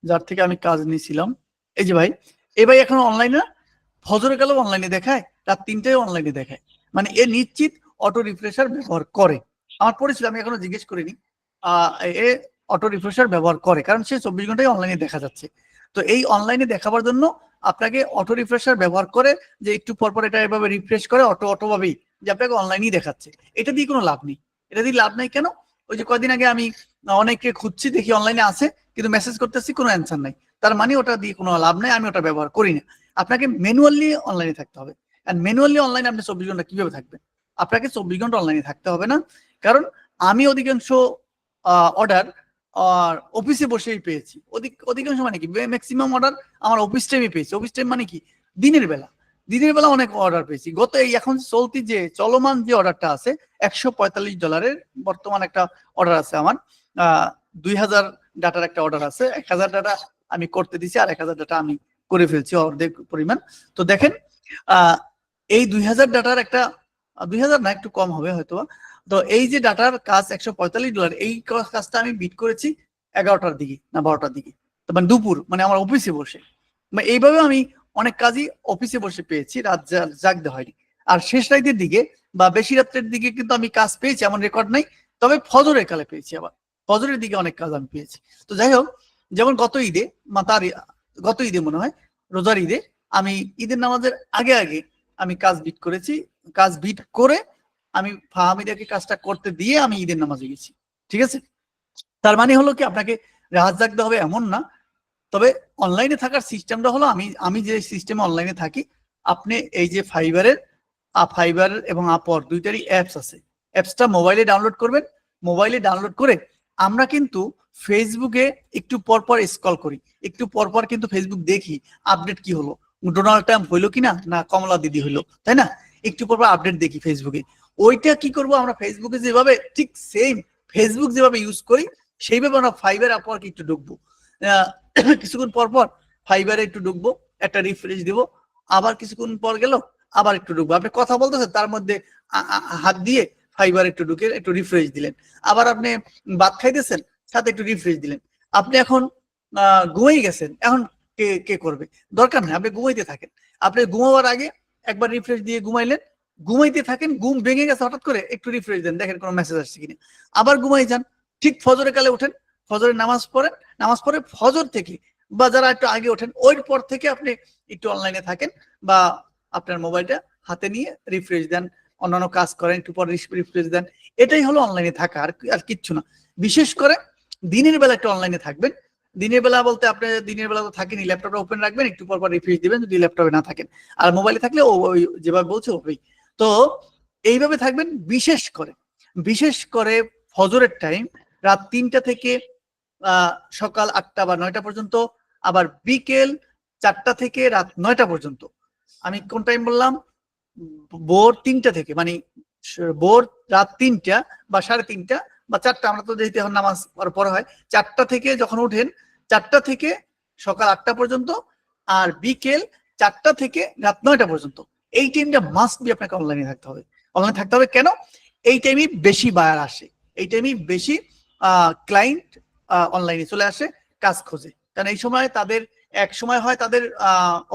যার থেকে আমি কাজ নিয়েছিলাম, এই যে ভাই, এই ভাই এখন অনলাইনে, ফজরে গেলেও অনলাইনে দেখায়, রাত 3টায় অনলাইনে দেখায়, মানে এ নিশ্চিত অটো রিফ্রেশার ব্যবহার করে। আমার পরিচিত, আমি এখনো জিজ্ঞেস করিনি, এ অটো রিফ্রেশার ব্যবহার করে, কারণ সে 24 ঘন্টায় অনলাইনে দেখা যাচ্ছে। তো এই অনলাইনে দেখাবার জন্য আপনাকে অটো রিফ্রেশার ব্যবহার করে, যে একটু পরপর এটা এভাবে রিফ্রেশ করে অটো ভাবেই যে আপনাকে অনলাইনেই দেখাচ্ছে। এটা দিয়ে কোনো লাভ নেই, এটা দিয়ে লাভ নেই কেন? ওই যে কয়দিন আগে আমি অনেককে খুঁজছি, দেখি অনলাইনে আছে কিন্তু মেসেজ করতেছি কোনো অ্যান্সার নাই, তার মানে ওটা দিয়ে কোনো লাভ নাই, আমি ওটা ব্যবহার করি না। আপনাকে ম্যানুয়ালি অনলাইনে থাকতে হবে, আর ম্যানুয়ালি অনলাইনে আপনি 24 ঘন্টা কিভাবে থাকবেন? আপনাকে 24 ঘন্টা অনলাইনে থাকতে হবে না, কারণ আমি অধিকাংশ অর্ডার আর অফিসে বসেই পেয়েছি। অধিকাংশ মানে কি, ম্যাক্সিমাম অর্ডার আমার অফিস টাইমে পেয়েছি। অফিস টাইম মানে কি, দিনের বেলা, দিনের বেলা অনেক অর্ডার পেয়েছি। গত এই এখন চলতি যে চলমান যে অর্ডারটা আছে $145 বর্তমান একটা অর্ডার আছে আমার, 2000 ডাটার একটা অর্ডার আছে, 1000 ডাটা আমি করতে দিছি, আর 1000 ডাটা আমি করে ফেলছি, অর্ধেক পরিমাণ। তো দেখেন এই 2000 ডাটার একটা, 2000 না একটু কম হবে হয়তো, তো এই যে ডাটার কাজ $145, এই কাজটা আমি বিট করেছি 11টার দিকে না 12টার দিকে, মানে দুপুর, মানে আমার অফিসে বসে। মানে এইভাবে আমি অনেক কাজই অফিসে বসে পেয়েছি, রাত জাগতে হয়নি। আর শেষ রাতের দিকে বা বেশি রাত্রের দিকে কিন্তু আমি কাজ পেয়েছি, এমন রেকর্ড নাই, তবে ফজরের কালে পেয়েছি, আবার ফজরের দিকে অনেক কাজ আমি পেয়েছি। তো যাই হোক, যেমন গত ঈদে মনে হয়, রোজার ঈদে আমি ঈদের নামাজের আগে আগে আমি কাজ বিট করেছি, কাজ বিট করে আমি ফাহামিদাকে কাজটা করতে দিয়ে আমি ঈদের নামাজে গেছি, ঠিক আছে? তার মানে হলো কি আপনাকে রাত জাগতে হবে এমন না, তবে অনলাইনে থাকার সিস্টেমটা হলো আমি যে সিস্টেমে অনলাইনে থাকি, আপনি এই যে ফাইবার এবং আপর দুইটারই অ্যাপস আছে, অ্যাপসটা মোবাইলে ডাউনলোড করবেন। মোবাইলে ডাউনলোড করে আমরা কিন্তু ফেসবুকে একটু পরপর স্ক্রল করি, একটু পরপর কিন্তু ফেসবুক দেখি আপডেট কি হলো, ডোনাল্ড ট্রাম্প হইলো কিনা, না কমলা দিদি হইলো, তাই না? একটু পরপর আপডেট দেখি ফেসবুকে। ওইটা কি করব আমরা ফেসবুকে যেভাবে, ঠিক সেম ফেসবুক যেভাবে ইউজ করি সেইভাবে আমরা ফাইবার আপওয়ার্কে একটু ঢুকবো। কিছুক্ষণ পর পর ফাইবারে একটু ঢুকবো, একটা রিফ্রেশ দিব, আবার কিছুক্ষণ পর গেল আবার একটু ঢুকবো। আপনি কথা বলতেছেন তার মধ্যে হাত দিয়ে ফাইবার একটু ঢুকে একটু রিফ্রেশ দিলেন, আবার আপনি ভাত খাইতেছেন সাথে একটু রিফ্রেশ দিলেন। আপনি এখন ঘুমাই গেছেন, এখন কে কে করবে? দরকার নেই, আপনি ঘুমাইতে থাকেন। আপনি ঘুমাবার আগে একবার রিফ্রেশ দিয়ে ঘুমাইলেন, ঘুমাইতে থাকেন, ঘুম ভেঙে গেছে হঠাৎ করে একটু রিফ্রেশ দেন, দেখেন কোনো মেসেজ আসছে কিনা, আবার ঘুমাই যান। ঠিক ফজরের কালে ওঠেন, ফজরের নামাজ পড়েন, নামাজ পড়ে ফজর থেকে বা যারা একটু আগে ওঠেন ওই পর থেকে আপনি একটু অনলাইনে থাকেন, বা আপনার মোবাইলটা হাতে নিয়ে রিফ্রেশ দেন, অন্যান্য কাজ করেন, একটু পর রিফ্রেশ দেন। এটাই হলো অনলাইনে থাকা, আর কিচ্ছু না। বিশেষ করে দিনের বেলা একটু অনলাইনে থাকবেন। দিনের বেলা বলতে আপনি দিনের বেলা তো থাকেনি, ল্যাপটপটা ওপেন রাখবেন, একটু পর পর রিফ্রেশ দিবেন যদি ল্যাপটপে না থাকেন, আর মোবাইলে থাকলে ওই যেভাবে বলছে ওই। তো এইভাবে থাকবেন। বিশেষ করে ফজরের টাইম রাত 3টা থেকে সকাল 8টা বা 9টা পর্যন্ত, আবার বিকেল 4টা থেকে রাত 9টা পর্যন্ত। আমি কোন টাইম বললাম? ভোর 3টা থেকে, মানে ভোর রাত 3টা বা 3:30 বা 4টা, আমরা তো যেহেতু এখন নামাজ পরে হয়, 4টা থেকে যখন উঠেন 4টা থেকে সকাল 8টা পর্যন্ত, আর বিকেল 4টা থেকে রাত 9টা পর্যন্ত, এই টাইমটা মাস্ট বি আপনাকে অনলাইনে থাকতে হবে। অনলাইনে থাকতে হবে কেন? এই টাইমে বেশি বায়ার আসে, এই টাইমে বেশি ক্লায়েন্ট অনলাইনে চলে আসে কাজ খোঁজে। কারণ এই সময় তাদের এক সময় হয় তাদের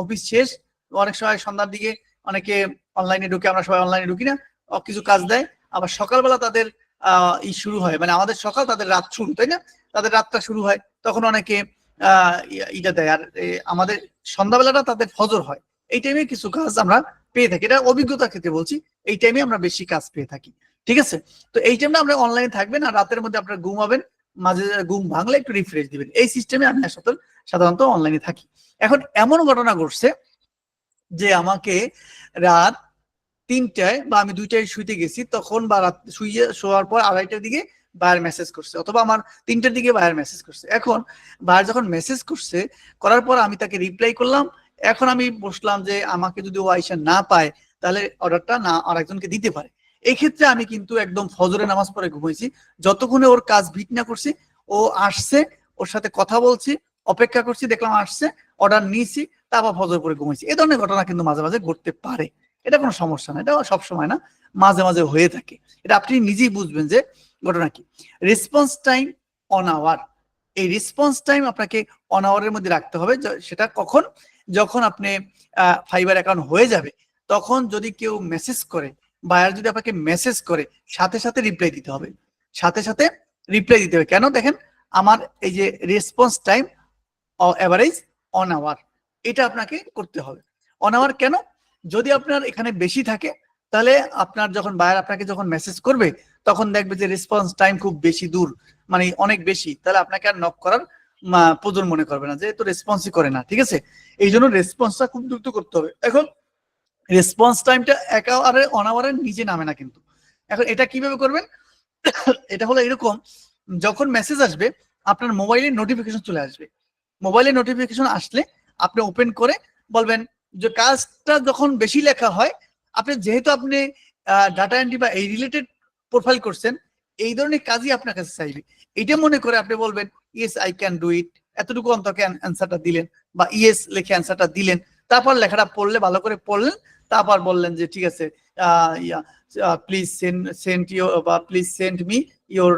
অফিস শেষ, অনেক সময় সন্ধ্যার দিকে অনেকে অনলাইনে ঢুকে, আমরা সবাই অনলাইনে ঢুকি না, কিছু কাজ দেয়। আবার সকালবেলা তাদের শুরু হয়, মানে আমাদের সকাল তাদের রাত শুরু, তাই না? তাদের রাতটা শুরু হয়, তখন অনেকে ইটা দেয়, আর আমাদের সন্ধ্যাবেলাটা তাদের ফজর হয়। এই টাইমে কিছু কাজ আমরা পেয়ে থাকি, এটা অভিজ্ঞতা ক্ষেত্রে বলছি, এই টাইমে আমরা বেশি কাজ পেয়ে থাকি। ঠিক আছে? তো এই টাইমটা আমরা অনলাইনে থাকবেন, আর রাতের মধ্যে আপনারা ঘুমাবেন, মাঝে ঘুম ভাঙলে একটু রিফ্রেশ দিবেন। এই সিস্টেমে আমি সাধারণত অনলাইনে থাকি। এখন এমন ঘটনা ঘটছে যে আমাকে রাত 3টায় বা আমি 2টায় শুইতে গেছি, তখন বা রাত শোয়ার পর 2:30টার দিকে ভাইয়ের মেসেজ করছে, অথবা আমার 3টার দিকে ভাইয়ের মেসেজ করছে। এখন ভাইয়ের যখন মেসেজ করছে, করার পর আমি তাকে রিপ্লাই করলাম। এখন আমি বসলাম যে আমাকে যদি ও আইসা না পায় তাহলে অর্ডারটা না আরেকজনকে দিতে পারে। এই ক্ষেত্রে আমি কিন্তু একদম ফজরে নামাজ পড়ে ঘুমাইছি, যতক্ষণে ওর কাজ ভিট না করছি। ও আসছে, ওর সাথে কথা বলছি, অপেক্ষা করছি, দেখলাম আসছে, অর্ডার নিয়েছি, তারপর ফজর পরে ঘুমাইছি। এই ধরনের ঘটনা কিন্তু মাঝে মাঝে ঘটতে পারে, এটা কোনো সমস্যা না, এটা সবসময় না, মাঝে মাঝে হয়ে থাকে। এটা আপনি নিজেই বুঝবেন যে ঘটনা কি। রেসপন্স টাইম অন আওয়ার, এই রেসপন্স টাইম আপনাকে অন আওয়ারের মধ্যে রাখতে হবে। সেটা কখন? যখন আপনি ফাইবার অ্যাকাউন্ট হয়ে যাবে, তখন যদি কেউ মেসেজ করে, বায়ার যদি আপনাকে মেসেজ করে, সাথে সাথে রিপ্লাই দিতে হবে, সাথে সাথে রিপ্লাই দিতে হবে। কেন? দেখেন আমার এই যে response time average on hour, এটা আপনাকে করতে হবে। অন আওয়ার কেন? যদি আপনার এখানে বেশি থাকে, তাহলে আপনার যখন বায়ার আপনাকে যখন মেসেজ করবে, তখন দেখবে যে রেসপন্স টাইম খুব বেশি দূর, মানে অনেক বেশি, তাহলে আপনাকে আর নক করার প্রয়োজন মনে করবে না, যে তো রেসপন্সই করে না। ঠিক আছে? এই জন্য রেসপন্সটা খুব দ্রুত করতে হবে। এখন রেসপন্স টাইমটা একেবারে অন আওয়ারের নিচে নামে না কিন্তু। এখন এটা কিভাবে করবেন? এটা হলো এরকম, যখন মেসেজ আসবে আপনার মোবাইলে নোটিফিকেশন চলে আসবে, মোবাইলে নোটিফিকেশন আসলে আপনি ওপেন করে বলবেন যে কাজটা যখন বেশি লেখা হয়, আপনি যেহেতু আপনি ডাটা এন্ট্রি বা এই রিলেটেড প্রোফাইল করছেন, এই ধরনের কাজই আপনার কাছে চাইবে। এটা মনে করে আপনি বলবেন yes I can do it, এতটুকু অন্তকে অ্যান্সারটা দিলেন, বা ইয়েস লিখে অ্যান্সারটা দিলেন। তারপর লেখাটা পড়লে ভালো করে পড়লেন, তারপর বললেন যে ঠিক আছে, প্লিজ সেন্ড ইউর বা please send me your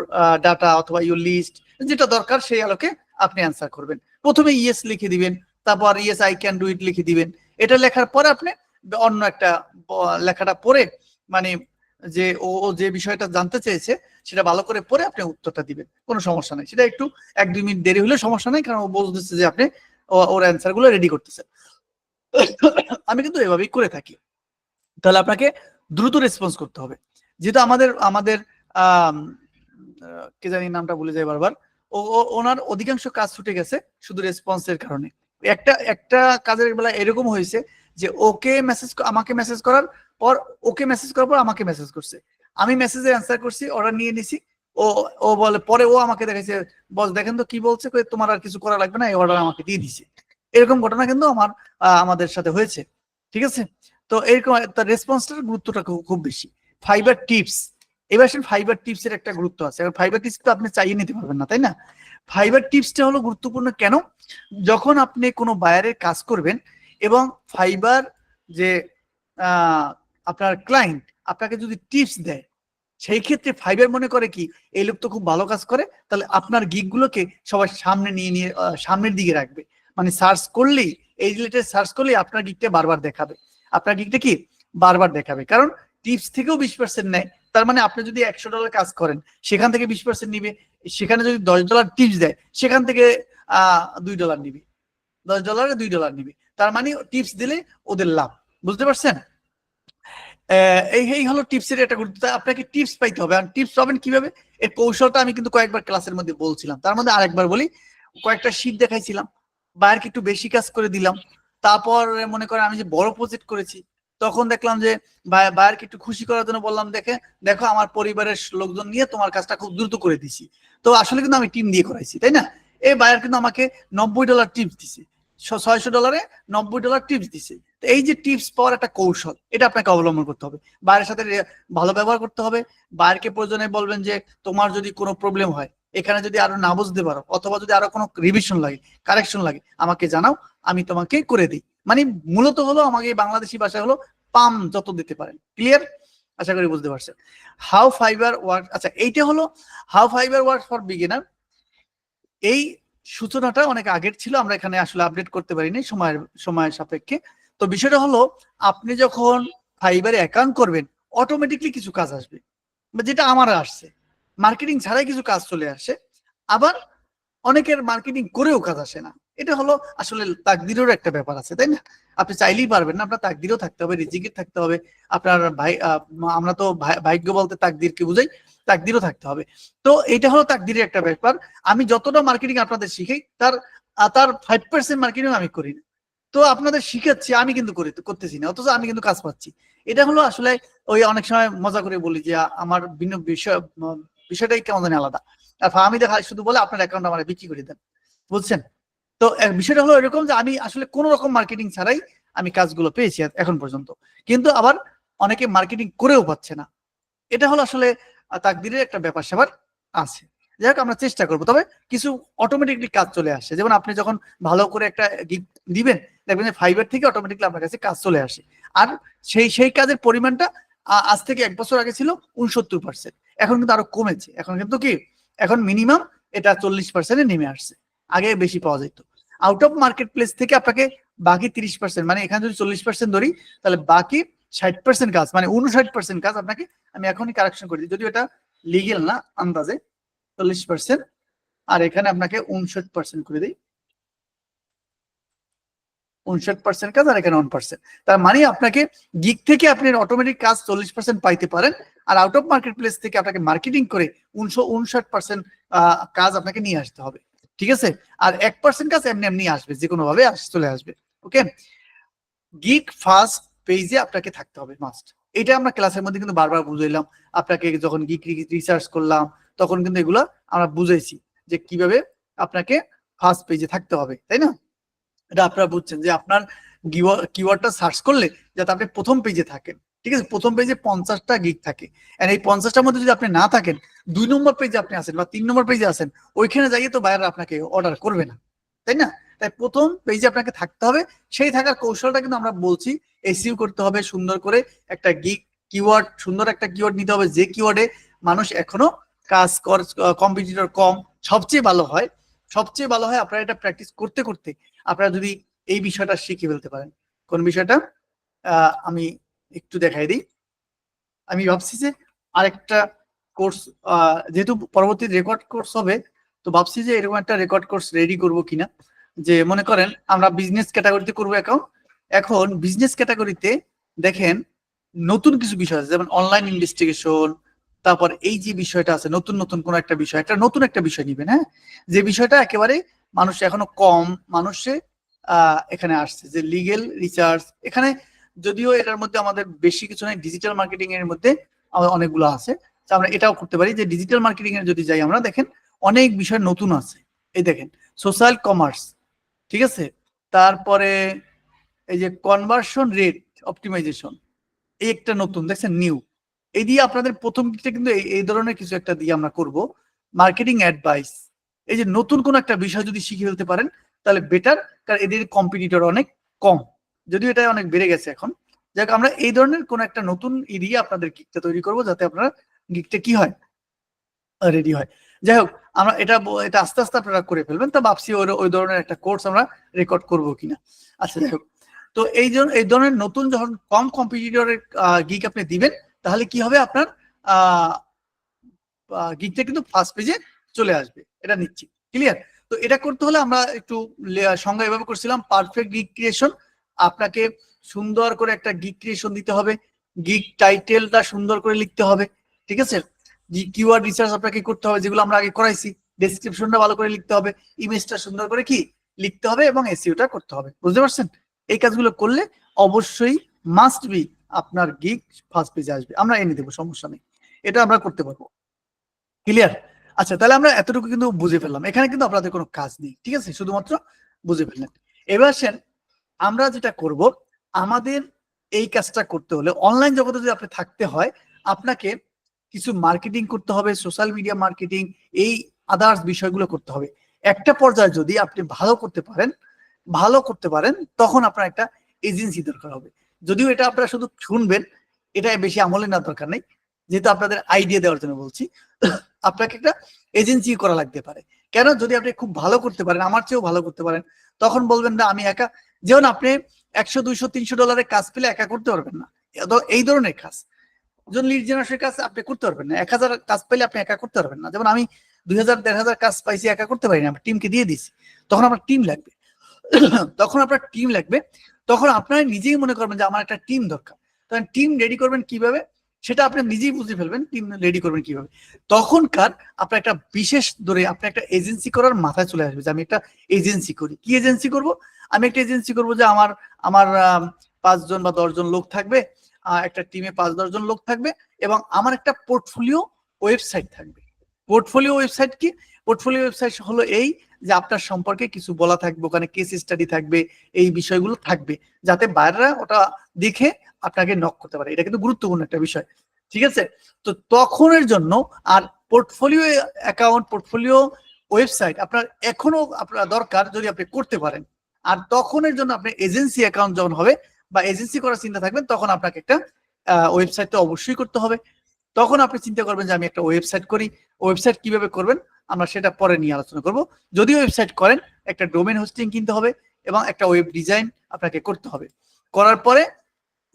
data অথবা ইউর লিস্ট, যেটা দরকার সেই আলোকে আপনি অ্যান্সার করবেন। প্রথমে ইয়েস লিখে দিবেন, তারপর yes I can do it লিখে দিবেন। এটা লেখার পরে আপনি অন্য একটা লেখাটা পড়ে, মানে যে ও যে বিষয়টা জানতে চেয়েছে সেটা ভালো করে পড়ে আপনি উত্তরটা দিবেন, কোনো সমস্যা নাই। সেটা একটু 1-2 মিনিট দেরি হলে সমস্যা নাই, কারণ ও বুঝতেছে যে আপনি ওর অ্যান্সার গুলো রেডি করতেছেন। আমি কিন্তু এভাবেই করে থাকি। তাহলে আপনাকে দ্রুত রেসপন্স করতে হবে, যেহেতু আমাদের কে জানি নামটা ভুলে যাই বারবার, ওনার অধিকাংশ কাজ ছুটে গেছে শুধু রেসপন্সের কারণে। একটা কাজের বেলা এরকম হয়েছে যে আমাকে মেসেজ করার পর ওকে মেসেজ করার পর আমাকে মেসেজ করছে, আমি মেসেজের অ্যান্সার করছি, অর্ডার নিয়ে নিছি। ও ও বলে পরে ও আমাকে দেখাইছে, বস দেখেন তো কি বলছে, তোমার আর কিছু করা লাগবে না, এই অর্ডার আমাকে দিয়ে দিছে। এরকম ঘটনা কিন্তু আমাদের সাথে হয়েছে, ঠিক আছে। তো এরকম তার রেসপন্সটার গুরুত্বটা খুব বেশি। ফাইবার টিপস, এবার ফাইবার টিপস এর একটা গুরুত্ব আছে। ফাইবার টিপস তো আপনি চাইয়ে নিতে পারবেন না, তাই না? ফাইবার টিপসটা হলো গুরুত্বপূর্ণ কেন? যখন আপনি কোনো বায়ারের কাজ করবেন এবং ফাইবার যে আপনার ক্লায়েন্ট আপনাকে যদি টিপস দেয়, সেই ক্ষেত্রে ফাইবার মনে করে কি এই লোক তো খুব ভালো কাজ করে, তাহলে আপনার গিগগুলোকে সবাই সামনে নিয়ে সামনের দিকে রাখবে। মানে সার্চ করলেই, এই রিলেটেড সার্চ করলেই আপনার গিগটা বারবার দেখাবে, আপনার গিগটা কি বারবার দেখাবে, কারণ টিপস থেকেও 20% নেয়। তার মানে আপনি যদি $100 কাজ করেন, সেখান থেকে 20% নিবে। সেখানে যদি $10 টিপস দেয়, সেখান থেকে $2 নিবে, $10 $2 নিবে। তার মানে টিপস দিলে ওদের লাভ। বুঝতে পারছেন? এই হলো টিপসের একটা গুরুত্ব। আপনাকে টিপস পাইতে হবে। আর টিপস পাবেন কিভাবে, এর কৌশলটা আমি কিন্তু কয়েকবার ক্লাসের মধ্যে বলছিলাম, তার মধ্যে আরেকবার বলি। কয়েকটা শীট দেখাইছিলাম, বায়ারকে একটু বেশি কাজ করে দিলাম। তারপর মনে করেন আমি যে বড় প্রজেক্ট করেছি, তখন দেখলাম যে বায়ারকে একটু খুশি করার জন্য বললাম, দেখো আমার পরিবারের লোকজন নিয়ে তোমার কাজটা খুব দ্রুত করে দিছি। তো আসলে কিন্তু আমি টিম দিয়ে করাইছি, তাই না? এই বায়ার কিন্তু আমাকে $90 টিপস দিছে, $600 $90 টিপস দিছে। এই যে টিপস পাওয়ার একটা কৌশল, এটা আপনাকে অবলম্বন করতে হবে। বাইরের সাথে ভালো ব্যবহার করতে হবে। বাইরকে প্রয়োজনে বলবেন যে তোমার যদি কোনো প্রবলেম হয়, এখানে যদি আরো না বুঝতে পারো, অথবা যদি আরো কোনো রিভিশন লাগে, কারেকশন লাগে, আমাকে জানাও, আমি তোমাকে করে দিই। মানে মূলত হলো আমাকে বাংলাদেশি ভাষা হলো পাম যত দিতে পারেন। ক্লিয়ার? আশা করি বুঝতে পারছেন হাউ ফাইবার ওয়ার্ক। আচ্ছা, এইটা হলো how fibre work for beginner. এই সূচনাটা অনেক আগের ছিল, আমরা এখানে আসলে আপডেট করতে পারিনি সময়ের সাপেক্ষে। তো বিষয়টা হলো, আপনি যখন ফাইবারে অ্যাকাউন্ট করবেন, অটোমেটিকলি কিছু কাজ আসবে, যেটা আমার আসছে। মার্কেটিং ছাড়াই কিছু কাজ চলে আসে, আবার অনেকের মার্কেটিং করেও কাজ আসে না। এটা হলো আসলে তাকদিরেরও একটা ব্যাপার আছে, তাই না? আপনি চাইলেই পারবেন না, আপনার তাকদিরও থাকতে হবে, রিজিকে থাকতে হবে। আপনার আমরা তো ভাগ্য বলতে তাকদিরকে বুঝাই, তাকদিরও থাকতে হবে। তো এটা হলো তাকদিরের একটা ব্যাপার। আমি যতটা মার্কেটিং আপনাদের শিখাই, তার 5% মার্কেটিং আমি করি না। তো আপনাদের শিখাচ্ছি, আমি কিন্তু করতেছি না, অথচ আমি কিন্তু কাজ পাচ্ছি। এটা হলো আসলে ওই অনেক সময় মজা করে বলি যে আমার ভিন্ন বিষয়টাই কেমন জানি আলাদা। আর আমি দেখা শুধু বলে আপনার অ্যাকাউন্ট আমার বিক্রি করে দেন, বুঝছেন? তো বিষয়টা হলো এরকম যে আমি আসলে কোন রকম মার্কেটিং ছাড়াই আমি কাজগুলো পেয়েছি এখন পর্যন্ত, কিন্তু আবার অনেকে মার্কেটিং করেও পাচ্ছে না। এটা হলো আসলে তাকদিরের একটা ব্যাপার স্যাপার আছে। যাই হোক, আমরা চেষ্টা করবো। তবে কিছু অটোমেটিকলি কাজ চলে আসে, যেমন আপনি যখন ভালো করে একটা গিগ দিবেন, দেখবেন যে ফাইবার থেকে অটোমেটিকলি আপনার কাছে কাজ চলে আসে। আর সেই কাজের পরিমাণটা আজ থেকে 1 বছর আগে ছিল 69%, এখন কিন্তু আরো কমেছে। এখন কিন্তু কি, এখন মিনিমাম এটা 40% নেমে আসছে, আগে বেশি পাওয়া যেত। আউট অফ মার্কেট প্লেস থেকে আপনাকে বাকি 30%, মানে এখানে যদি 40% ধরি, তাহলে বাকি 60% কাজ, মানে 59% কাজ আপনাকে আমি এখনই কারেকশন করে দিই, যদিও এটা লিগেল না, আন্দাজে 40%, আর এখানে আপনাকে 59% করে দিই। 59% কাজ, আর এখানে 1%। তার মানে আপনাকে গিগ থেকে আপনি অটোমেটিক কাজ 40% পাইতে পারেন, আর আউট অফ মার্কেট প্লেস থেকে আপনাকে মার্কেটিং করে 59% কাজ আপনাকে নিয়ে আসতে হবে, ঠিক আছে? আর 1% কাজ এমনি এমনি আসবে, যে কোনো ভাবে চলে আসবে। ওকে, গিগ ফার্স্ট পেজে আপনাকে থাকতে হবে মাস্ট। এটা আমরা ক্লাসের মধ্যে কিন্তু বারবার বুঝাইলাম। আপনাকে যখন গিগ রিসার্চ করলাম, তখন কিন্তু এগুলা আমরা বুঝাইছি যে কিভাবে আপনাকে ফার্স্ট পেজে থাকতে হবে, তাই না? এটা আপনারা বুঝছেন যে আপনার কিওয়ার্ডটা সার্চ করলে যাতে আপনি প্রথম পেজে থাকেন, ঠিক আছে? প্রথম পেজে 50টা গিগ থাকে, আর এই 50টার মধ্যে যদি আপনি না থাকেন, 2 নম্বর পেজে আপনি আছেন বা 3 নম্বর পেজে আছেন, ওইখানে যাইয়ে তো বাইরে আপনাকে অর্ডার করবে না, তাই না? তাই প্রথম পেজে আপনাকে থাকতে হবে। সেই থাকার কৌশলটা কিন্তু আমরা বলছি, এসইও করতে হবে সুন্দর করে। একটা গিগ কিওয়ার্ড, সুন্দর একটা কিওয়ার্ড নিতে হবে, যে কিওয়ার্ডে মানুষ এখনো কাজ কম্পিটিটর কম। সবচেয়ে ভালো হয় আপনারা এটা প্র্যাকটিস করতে করতে আপনারা যদি এই বিষয়টা শিখে ফেলতে পারেন। কোন বিষয়টা আমি একটু দেখাই দিই। আমি ভাবছি যে আরেকটা কোর্স, যেহেতু পরবর্তী রেকর্ড কোর্স হবে, তো ভাবছি যে এরকম একটা রেকর্ড কোর্স রেডি করব কিনা। যে মনে করেন আমরা বিজনেস ক্যাটাগরিতে করবো অ্যাকাউন্ট, এখন বিজনেস ক্যাটাগরিতে দেখেন নতুন কিছু বিষয় আছে, যেমন অনলাইন ইনভেস্টিগেশন, তারপর এই যে বিষয়টা আছে নতুন নতুন কোন একটা বিষয়, একটা নতুন একটা বিষয় নিবেন, হ্যাঁ, যে বিষয়টা একেবারে মানুষ এখনো কম মানুষে এখানে আসছে, যে লিগেল রিসার্চ। এখানে যদিও এটার মধ্যে আমাদের বেশি কিছু নাই, ডিজিটাল মার্কেটিং এর মধ্যে অনেকগুলো আছে। আমরা এটাও করতে পারি যে ডিজিটাল মার্কেটিং এর যদি যাই আমরা, দেখেন অনেক বিষয় নতুন আছে। এই দেখেন সোশ্যাল কমার্স, ঠিক আছে, তারপরে এই যে কনভার্সন রেট অপটিমাইজেশন, এই একটা নতুন দেখছেন নিউ। এই দিয়ে আপনাদের প্রথম দিকটা কিন্তু এই ধরনের কিছু একটা দিয়ে আমরা করব। মার্কেটিং অ্যাডভাইস, এই যে নতুন কোন একটা বিষয় যদি শিখে ফেলতে পারেন তাহলে বেটার, কারণ এদের কম্পিটিটর অনেক কম, যদিও এটা অনেক বেড়ে গেছে এখন। যাক আমরা এই ধরনের কোন একটা নতুন দিয়ে আপনাদের গিকটা তৈরি করব, যাতে আপনারা গিকটা কি হয় রেডি হয়। যাই হোক আমরা এটা এটা আস্তে আস্তে আপনারা করে ফেলবেন, তা ভাবছি ওই ধরনের একটা কোর্স আমরা রেকর্ড করবো কিনা। আচ্ছা যাই হোক, তো এই ধরনের নতুন যখন কম কম্পিটিটরের গিক আপনি দিবেন, তাহলে কি হবে আপনার গিকটা কিন্তু ফার্স্ট পেজে চলে আসবে, এটা নিশ্চিত। ক্লিয়ার? তো এটা করতে হলে আমরা একটু সংজ্ঞা এভাবে করছিলাম, পারফেক্ট গিক ক্রিয়েশন। আপনাকে সুন্দর করে একটা গিক ক্রিয়েশন দিতে হবে, গিক টাইটেলটা সুন্দর করে লিখতে হবে, ঠিক আছে, কিওয়ার্ড রিসার্চ আপনাকে করতে হবে, যেগুলো আমরা আগে করাইছি, ডেসক্রিপশনটা ভালো করে লিখতে হবে, ইমেজটা সুন্দর করে কি লিখতে হবে, এবং এসইওটা করতে হবে। বুঝতে পারছেন? এই কাজগুলো করলে অবশ্যই মাস্ট বি আপনার গিগ ফার্স্ট পেজে আসবে, আমরা এনে দেবো, সমস্যা নেই, এটা আমরা করতে পারবো। ক্লিয়ার? আচ্ছা তাহলে আমরা এতটুকু কিন্তু বুঝে ফেললাম, এখানে কিন্তু আপনাদের কোনো কাজ নেই, ঠিক আছে, শুধুমাত্র বুঝে ফেললেন। এবার আসেন আমরা যেটা করব, আমাদের এই কাজটা করতে হলে অনলাইন জগতে যদি আপনি থাকতে হয়, আপনাকে কিছু মার্কেটিং করতে হবে, সোশ্যাল মিডিয়া মার্কেটিং, এই আদার্স বিষয়গুলো করতে হবে। একটা পর্যায়ে যদি আপনি ভালো করতে পারেন তখন আপনার একটা এজেন্সি দরকার হবে। যদিও এটা আপনারা শুধু শুনবেন, এটা বেশি আমলে নেওয়ার দরকার নেই, যেহেতু আপনাদের আইডিয়া দেওয়ার জন্য বলছি। আপনাকে একটা এজেন্সি করা লাগতে পারে। কেন? যদি আপনি খুব ভালো করতে পারেন, আমার চেয়েও ভালো করতে পারেন, তখন বলবেন না আমি একা। যেমন আপনি 100, 200, 300 ডলারের কাজ পেলে একা করতে পারবেন না, এই ধরনের কাজ যখন লিড জেনারেশনের কাজ আপনি করতে পারবেন না। 1000 কাজ পাইলে আপনি একা করতে পারবেন না। যেমন আমি 2000, 1500 কাজ পাইছি, একা করতে পারি না, টিমকে দিয়ে দিছি। তখন আপনার টিম লাগবে। তখন আপনার নিজেই মনে করবেন যে আমার একটা টিম দরকার। তখন টিম রেডি করবেন কিভাবে, সেটা আপনি নিজেই বুঝে ফেলবেন, টিম রেডি করবেন কিভাবে। তখনকার আপনার একটা বিশেষ ধরে আপনি একটা এজেন্সি করার মাথায় চলে আসবে যে আমি একটা এজেন্সি করি। কি এজেন্সি করব? আমি একটা এজেন্সি করব যে আমার 5 জন বা 10 জন লোক থাকবে, একটা টিমে 5-10 জন লোক থাকবে, এবং আমার একটা পোর্টফোলিও ওয়েবসাইট থাকবে। পোর্টফোলিও ওয়েবসাইট কি? পোর্টফোলিও ওয়েবসাইট হলো এই যে আপনার সম্পর্কে কিছু বলা থাকবে, ওখানে কেস স্টাডি থাকবে, এই বিষয়গুলো থাকবে, যাতে বাইরেরা ওটা দেখে আপনাকে নক করতে পারে। এটা কিন্তু গুরুত্বপূর্ণ একটা বিষয়, ঠিক আছে। তো তখনের জন্য আর পোর্টফোলিও অ্যাকাউন্ট, পোর্টফোলিও ওয়েবসাইট আপনার এখনো আপনার দরকার যদি আপনি করতে পারেন। আর তখনের জন্য আপনি এজেন্সি অ্যাকাউন্ট যখন হবে বা এজেন্সি করার চিন্তা থাকবেন, তখন আপনাকে একটা ওয়েবসাইট তো অবশ্যই করতে হবে। তখন আপনি চিন্তা করবেন যে আমি একটা ওয়েবসাইট করি। ওয়েবসাইট কিভাবে করবেন আমরা সেটা পরে নিয়ে আলোচনা করব। যদি ওয়েবসাইট করেন, একটা ডোমেন হোস্টিং কিনতে হবে এবং একটা ওয়েব ডিজাইন আপনাকে করতে হবে। করার পরে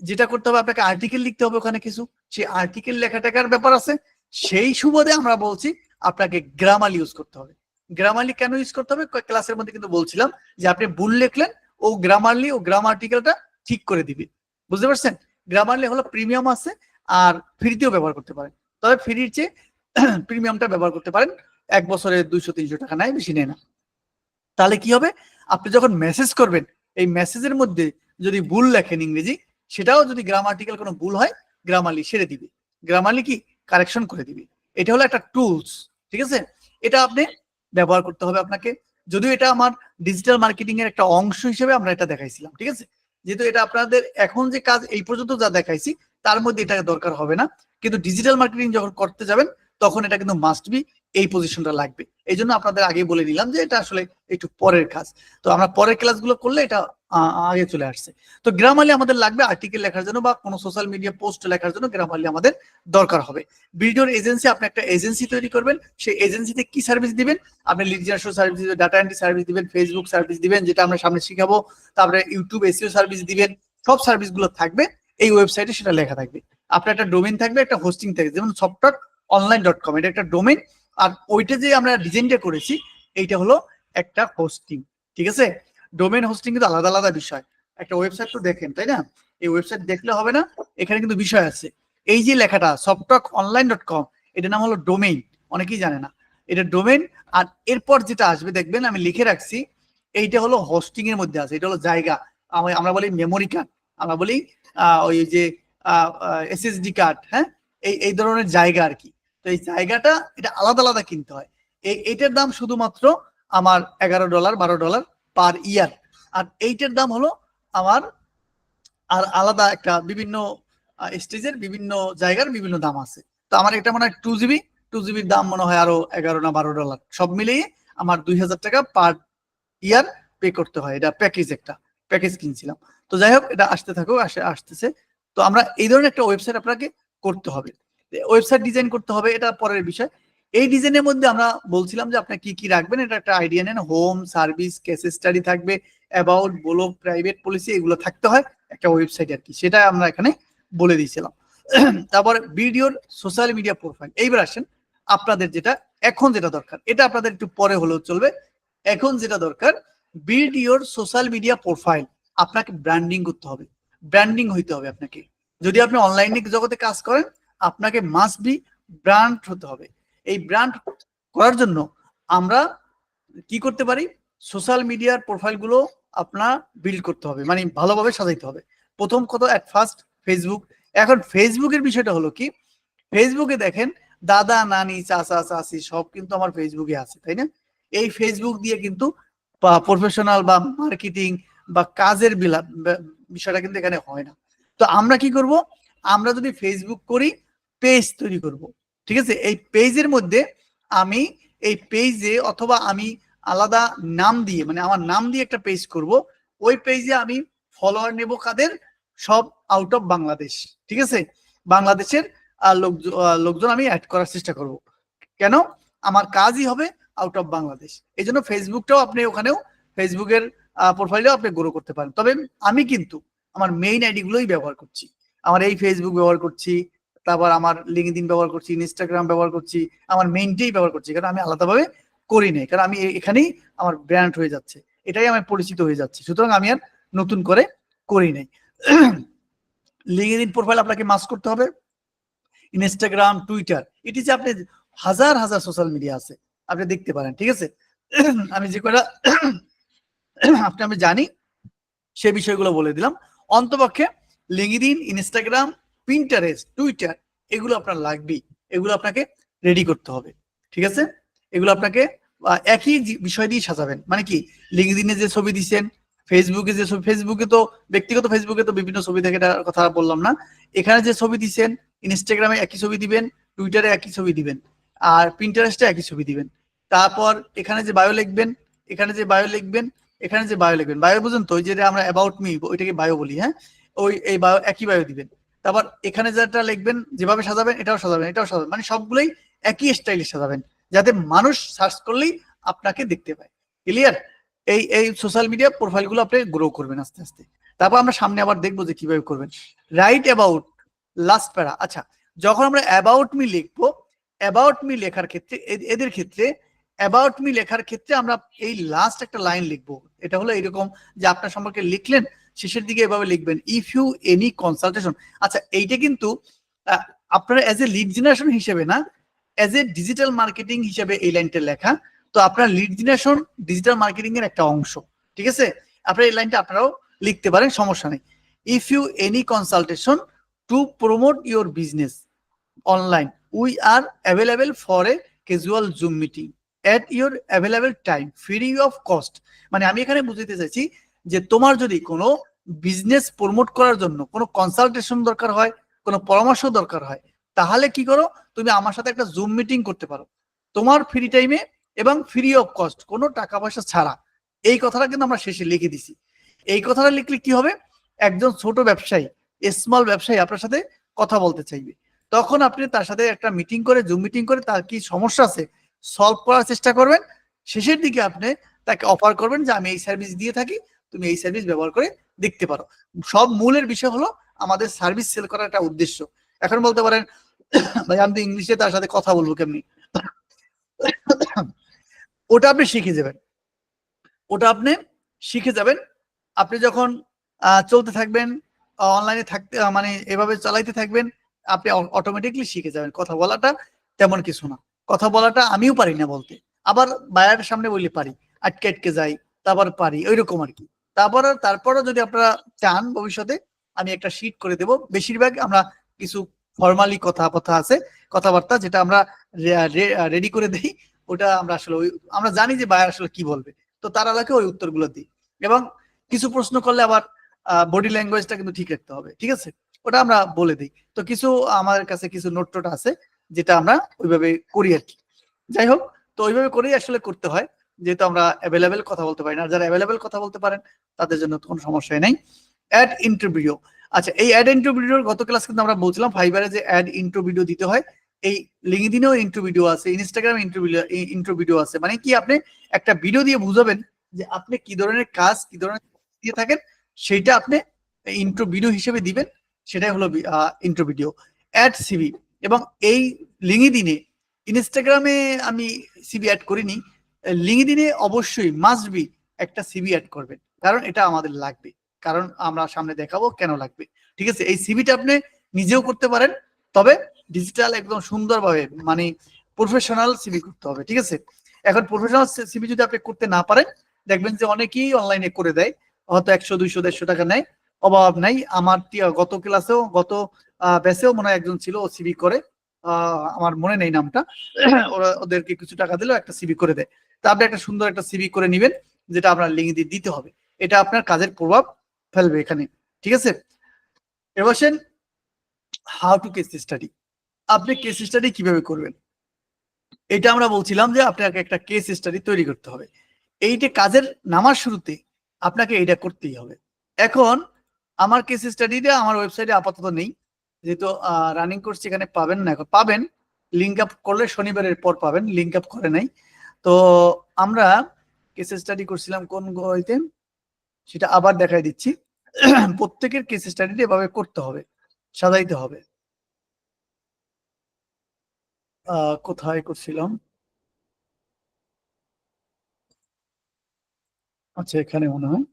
যেটা করতে হবে, আপনাকে আর্টিকেল লিখতে হবে ওখানে কিছু, সেই আর্টিকেল লেখা টাকার ব্যাপার আছে। সেই সুবাদে আমরা বলছি আপনাকে গ্রামার ইউজ করতে হবে। গ্রামারলি কেন ইউজ করতে হবে? ক্লাসের মধ্যে কিন্তু বলছিলাম যে আপনি ভুল লিখলেন, ও গ্রামারলি ও গ্রাম আর্টিকেলটা ঠিক করে দিবে। বুঝতে পারছেন? গ্রামারলি হলো প্রিমিয়াম আছে, আর ফ্রিতেও ব্যবহার করতে পারেন, তবে ফ্রির চেয়ে প্রিমিয়ামটা ব্যবহার করতে পারেন। 1 বছরে 200-300 টাকা নেয়, বেশি নেয় না। তাহলে কি হবে, আপনি যখন মেসেজ করবেন, এই মেসেজের মধ্যে যদি ভুল লেখেন ইংরেজি, সেটাও যদি গ্রামাটিক্যাল কোনো ভুল হয়, গ্রামারলি সেরে দিবে, গ্রামারলি কি কারেকশন করে দিবে। এটা হলো একটা টুলস, ঠিক আছে। এটা আপনি ব্যবহার করতে হবে আপনাকে। যদিও এটা আমার ডিজিটাল মার্কেটিং এর একটা অংশ হিসেবে আমরা এটা দেখাইছিলাম, ঠিক আছে। যেহেতু এটা আপনাদের এখন যে কাজ এই পর্যন্ত যা দেখাইছি তার মধ্যে এটা দরকার হবে না, কিন্তু ডিজিটাল মার্কেটিং যখন করতে যাবেন তখন এটা কিন্তু মাস্ট বি, এই পজিশনটা লাগবে। এই জন্য আপনাদের আগে বলে নিলাম যে এটা আসলে একটু পরের কাজ। তো আমরা পরের ক্লাসগুলো করলে এটা আগে চলে আসছে। তো গ্রামারলি আমাদের লাগবে আর্টিকেল লেখার জন্য বা কোনো সোশ্যাল মিডিয়া পোস্ট লেখার জন্য গ্রামারলি আমাদের দরকার হবে। ভিডিওর এজেন্সি, আপনি একটা এজেন্সি তৈরি করবেন। সেই এজেন্সিতে কি সার্ভিস দিবেন? আপনি লিড জেনারেশন সার্ভিস দিবেন, ডাটা এন্ট্রি সার্ভিস দিবেন, ফেসবুক সার্ভিস দিবেন, যেটা আমরা সামনে শিখাবো, তারপরে ইউটিউব এসইও সার্ভিস দিবেন। সব সার্ভিসগুলো থাকবে এই ওয়েবসাইটে, সেটা লেখা থাকবে। আপনার একটা ডোমেইন থাকবে, একটা হোস্টিং থাকবে, যেমন software-online.com, এটা একটা ডোমেইন। আর ওইটা যে আমরা ডিজাইনটা করেছি এইটা হলো একটা হোস্টিং, ঠিক আছে। ডোমেইন হোস্টিং কিন্তু আলাদা আলাদা বিষয়। একটা ওয়েবসাইট তো দেখেন, তাই না? এই ওয়েবসাইট দেখলে হবে না, এখানে কিন্তু বিষয় আছে। এই যে লেখাটা software-online.com, এটার নাম হলো ডোমেইন, অনেকেই জানে না এটা ডোমেইন। আর এরপর যেটা আসবে দেখবেন আমি লিখে রাখছি, এইটা হলো হোস্টিং এর মধ্যে আছে, এটা হলো জায়গা, আমরা বলি মেমোরি কার্ড, আমরা বলি ওই যে এসএসডি কার্ড, হ্যাঁ, এই ধরনের জায়গা আর কি। তো এই জায়গাটা এটা আলাদা আলাদা কিনতে হয়। এইটার দাম শুধুমাত্র আমার $11 $12 পার ইয়ার। আর এইটার দাম হলো আমার আর আলাদা একটা বিভিন্ন স্টেজের বিভিন্ন জায়গার বিভিন্ন দাম আছে। তো আমার এটা মনে হয় 2 জিবি, 2 জিবির দাম মনে হয় আরো $11 না $12, সব মিলিয়ে আমার $2000 পার ইয়ার পে করতে হয়। এটা প্যাকেজ, একটা প্যাকেজ কিনছিলাম। তো যাই হোক, এটা আসতে থাকুক, আসতেছে। তো আমরা এই ধরনের একটা ওয়েবসাইট আপনাকে করতে হবে, ওয়েবসাইট ডিজাইন করতে হবে, এটা পরের বিষয়। এই ডিজাইনের মধ্যে আমরা বলছিলাম যে আপনি কি কি রাখবেন, এটা একটা আইডিয়া নেন। হোম, সার্ভিস, কেস স্টাডি থাকবে, অ্যাবাউট, ব্লগ, প্রাইভেট পলিসি, এগুলো থাকতে হয় একটা ওয়েবসাইট আর কি, সেটা আমরা এখানে বলে দিয়েছিলাম। তারপর ভিডিওর সোশ্যাল মিডিয়া প্রোফাইল। এইবার আসেন আপনাদের যেটা এখন যেটা দরকার, এটা আপনাদের একটু পরে হলেও চলবে। এখন যেটা দরকার, ভিডিওর সোশ্যাল মিডিয়া প্রোফাইল আপনাকে ব্র্যান্ডিং করতে হবে, ব্র্যান্ডিং হইতে হবে আপনাকে। যদি আপনি অনলাইনে জগতে কাজ করেন, আপনাকে মাস্ট বি ব্র্যান্ড হতে হবে। এই ব্র্যান্ড করার জন্য আমরা কি করতে পারি, সোশ্যাল মিডিয়ার প্রোফাইল গুলো আপনার বিল্ড করতে হবে, মানে ভালোভাবে সাজাইতে হবে। প্রথম কথা, এট ফার্স্ট ফেসবুক। এখন ফেসবুকের বিষয়টা হলো কি, ফেসবুকে দেখেন দাদা, নানি, চাচা, চাচি সব কিন্তু আমার ফেসবুকে আছে, তাই না? এই ফেসবুক দিয়ে কিন্তু প্রফেশনাল বা মার্কেটিং বা কাজের বিষয়টা কিন্তু এখানে হয় না। তো আমরা কি করব, আমরা যদি ফেসবুক করি, পেজ তৈরি করব, ঠিক আছে? এই পেজের মধ্যে আমি এই পেজে অথবা আমি আলাদা নাম দিয়ে, মানে আমার নাম দিয়ে একটা পেজ করব। ওই পেজে আমি ফলোয়ার নেব কাদের, সব আউট অফ বাংলাদেশ, ঠিক আছে? বাংলাদেশের লোকজন আমি অ্যাড করার চেষ্টা করব। কেন? আমার কাজই হবে আউট অফ বাংলাদেশ। এই জন্য ফেসবুকটাও আপনি ওখানেও ফেসবুকের প্রোফাইলেও আপনি গ্রো করতে পারেন। তবে আমি কিন্তু আমার মেইন আইডি গুলোই ব্যবহার করছি। আমার এই ফেসবুক ব্যবহার করছি, তারপর আমার লিঙ্কডইন ব্যবহার করছি, ইনস্টাগ্রাম ব্যবহার করছি, আমার মেইনটাই ব্যবহার করছি, কারণ আমি আলাদাভাবে করি নাই, কারণ আমি এখানেই আমার ব্র্যান্ড হয়ে যাচ্ছে, এটাই আমার পরিচিত হয়ে যাচ্ছে, সুতরাং আমি আর নতুন করে করি নাই। লিঙ্কডইন প্রোফাইল আপনাকে মাস্ক করতে হবে, ইনস্টাগ্রাম, টুইটার, এটি যে আপনি হাজার হাজার সোশ্যাল মিডিয়া আছে, আপনি দেখতে পারেন, ঠিক আছে? আমি যে কটা আমি জানি সে বিষয়গুলো বলে দিলাম। অন্তপক্ষে লিঙ্কডইন, ইনস্টাগ্রাম, পিন্টারেস্ট, টুইটার, এগুলো আপনার লাগবেই, এগুলো আপনাকে রেডি করতে হবে, ঠিক আছে? এগুলো আপনাকে একই বিষয় দিয়ে সাজাবেন। মানে কি, লিঙ্কডইনে যে ছবি দিচ্ছেন, ফেসবুকে যে ছবি, ফেসবুকে তো ব্যক্তিগত ফেসবুকে তো বিভিন্ন ছবি থাকে, এটার কথা বললাম না। এখানে যে ছবি দিচ্ছেন, ইনস্টাগ্রামে একই ছবি দিবেন, টুইটারে একই ছবি দিবেন, আর পিন্টারেস্টে একই ছবি দিবেন। তারপর এখানে যে বায়ো লিখবেন, এখানে যে বায়ো লিখবেন, এখানে যে বায়ো লিখবেন, বায়ো বুঝুন তো, ওই যে আমরা অ্যাবাউট মি, ওইটাকে বায়ো বলি, হ্যাঁ? এই বায়ো, একই বায়ো দিবেন। তারপর এখানে যেটা লিখবেন, যেভাবে সাজাবেন, এটাও সাজাবেন, এটাও সাজাবেন, মানে সবগুলোই একই স্টাইলে সাজাবেন, যাতে মানুষ সার্চ করলেই আপনাকে দেখতে পায়। ক্লিয়ার? এই সোশ্যাল মিডিয়া প্রোফাইল গুলো আপনি গ্রো করবেন আস্তে আস্তে। তারপর আমরা সামনে আবার দেখবো যে কিভাবে করবেন। রাইট অ্যাবাউট, লাস্ট প্যারা। আচ্ছা, যখন আমরা অ্যাবাউট মি লিখবো, অ্যাবাউট মি লেখার ক্ষেত্রে, এদের ক্ষেত্রে অ্যাবাউট মি লেখার ক্ষেত্রে আমরা এই লাস্ট একটা লাইন লিখবো। এটা হলো এরকম যে আপনার সম্পর্কে লিখলেন, শেষের দিকে এভাবে লিখবেন, ইফ ইউ এনি কনসালটেশন। আচ্ছা, এইটা কিন্তু আপনারা এজ এ লিড জেনারেশন হিসেবে না, এজ এ ডিজিটাল মার্কেটিং হিসেবে এই লাইনটা লেখা। তো আপনার লিড জেনারেশন ডিজিটাল মার্কেটিং এর একটা অংশ, ঠিক আছে? আপনার এই লাইনটা আপনারাও লিখতে পারেন, সমস্যা নেই। If you any consultation to promote your business online, we are available for a casual Zoom meeting at your available time, free of cost. মানে আমি এখানে বুঝতে চাইছি যে তোমার যদি কোনো বিজনেস প্রমোট করার জন্য কোনো কনসালটেশন দরকার হয়, কোনো পরামর্শ দরকার হয়, তাহলে কি করো, তুমি আমার সাথে একটা জুম মিটিং করতে পারো তোমার ফ্রি টাইমে এবং ফ্রি অফ কস্ট, কোনো টাকা পয়সা ছাড়া। এই কথাটা কিন্তু আমরা শেষে লিখে দিছি। এই কথাটা লিখলে কি হবে, একজন ছোট ব্যবসায়ী, স্মল ব্যবসায়ী আপনার সাথে কথা বলতে চাইবে, তখন আপনি তার সাথে একটা মিটিং করে, জুম মিটিং করে, তার কি সমস্যা আছে সলভ করার চেষ্টা করবেন। শেষের দিকে আপনি তাকে অফার করবেন যে আমি এই সার্ভিস দিয়ে থাকি, তুমি এই সার্ভিস ব্যবহার করে দেখতে পারো। সব মূলের বিষয় হলো আমাদের সার্ভিস সেল করার একটা উদ্দেশ্য। এখন বলতে পারেন ভাই আমি তো ইংলিশে তার সাথে কথা বলবো কেমনি, ওটা আপনি শিখে যাবেন, ওটা আপনি শিখে যাবেন। আপনি যখন চলতে থাকবেন, অনলাইনে থাকতে, মানে এভাবে চালাইতে থাকবেন, আপনি অটোমেটিকলি শিখে যাবেন কথা বলাটা তেমন কিছু না। কথা বলাটা আমিও পারি না বলতে, আবার বায়ারের সামনে বললে পারি, আটকে আটকে যাই, তারপর পারি, ওইরকম আর কি। তারপরও যদি আপনারা চান ভবিষ্যতে আমি একটা শিট করে দেব। বেশিরভাগ আমরা কিছু ফর্মালি কথা আছে, কথাবার্তা যেটা আমরা রেডি করে দেই, ওটা আমরা আসলে আমরা জানি যে বায়ার আসলে কি বলবে, তো তার আলোকে ওই উত্তরগুলো দিই। এবং কিছু প্রশ্ন করলে আবার বডি ল্যাঙ্গুয়েজটা কিন্তু ঠিক রাখতে হবে, ঠিক আছে, ওটা আমরা বলে দিই। তো কিছু আমাদের কাছে কিছু নোট টোট আছে যেটা আমরা ওইভাবে করি আর কি। যাই হোক, তো ওইভাবে করেই আসলে করতে হয়, যেহেতু আমরা অ্যাভেলেবেল কথা বলতে পারি না। যারা অ্যাভেলেবেল কথা বলতে পারেন তাদের জন্য কোনো সমস্যাই নেই। অ্যাড ইন্ট্রো ভিডিও, আচ্ছা এই অ্যাড ইন্ট্রো ভিডিওর গত ক্লাস কিন্তু আমরা বলছিলাম ফাইবারে যে অ্যাড ইন্ট্রো ভিডিও দিতে হয়। এই লিঙ্কডইনেও ইন্ট্রো ভিডিও আছে, ইনস্টাগ্রামে ইন্ট্রো ভিডিও আছে। মানে কি, আপনি একটা ভিডিও দিয়ে বুঝাবেন যে আপনি কি ধরনের কাজ, কি ধরনের দিয়ে থাকেন, সেইটা আপনি ইন্ট্রো ভিডিও হিসেবে দিবেন, সেটাই হলো ইন্ট্রো ভিডিও। অ্যাড সিভি, এবং এই লিঙ্কডইনে, ইনস্টাগ্রামে আমি সিভি অ্যাড করিনি, লিঙ্কডইনে অবশ্যই মাস্ট বি একটা সিভি অ্যাড করবেন, কারণ এটা আমাদের লাগবে, কারণ আমরা সামনে দেখাবো কেন লাগবে। ঠিক আছে, এই সিভিটা আপনি নিজেও করতে পারেন, তবে ডিজিটাল একদম সুন্দরভাবে, মানে প্রফেশনাল সিভি করতে হবে। ঠিক আছে, এখন প্রফেশনাল সিভি যদি আপনি করতে না পারেন, দেখবেন যে অনেকেই অনলাইনে করে দেয়, হয়তো 100 200 150 টাকা নেয়, অভাব নাই। আমার গত ক্লাসেও, গত ব্যাচেও মনে হয় একজন ছিল, ও সিভি করে, আমার মনে নেই নামটা, ওরা ওদেরকে কিছু টাকা দিলেও একটা সিভি করে দেয়। তা আপনি একটা সুন্দর একটা সিভি করে নেবেন, যেটা আপনার লিঙ্কডইনে দিতে হবে, এটা আপনার কাজের প্রভাব ফেলবে এখানে। ঠিক আছে, এবার হাউ টু কেস স্টাডি, আপনি কেস স্টাডি কিভাবে করবেন, এটা আমরা বলছিলাম যে আপনাকে একটা কেস স্টাডি তৈরি করতে হবে। এইটা কাজের নামার শুরুতে আপনাকে এইটা করতেই হবে। এখন আমার কেস স্টাডিটা আমার ওয়েবসাইটে আপাতত নেই, যেহেতু রানিং করছি, এখানে পাবেন না, এখন পাবেন লিঙ্ক আপ করলে শনিবারের পর পাবেন, লিঙ্ক আপ করে নাই। তো আমরা কেস স্টাডি করছিলাম কোন বইতে, সেটা আবার দেখাই দিচ্ছি। প্রত্যেকের কেস স্টাডিটা এভাবে করতে হবে, সাজাইতে হবে। কোথায় করছিলাম, আচ্ছা এখানে মনে হয়।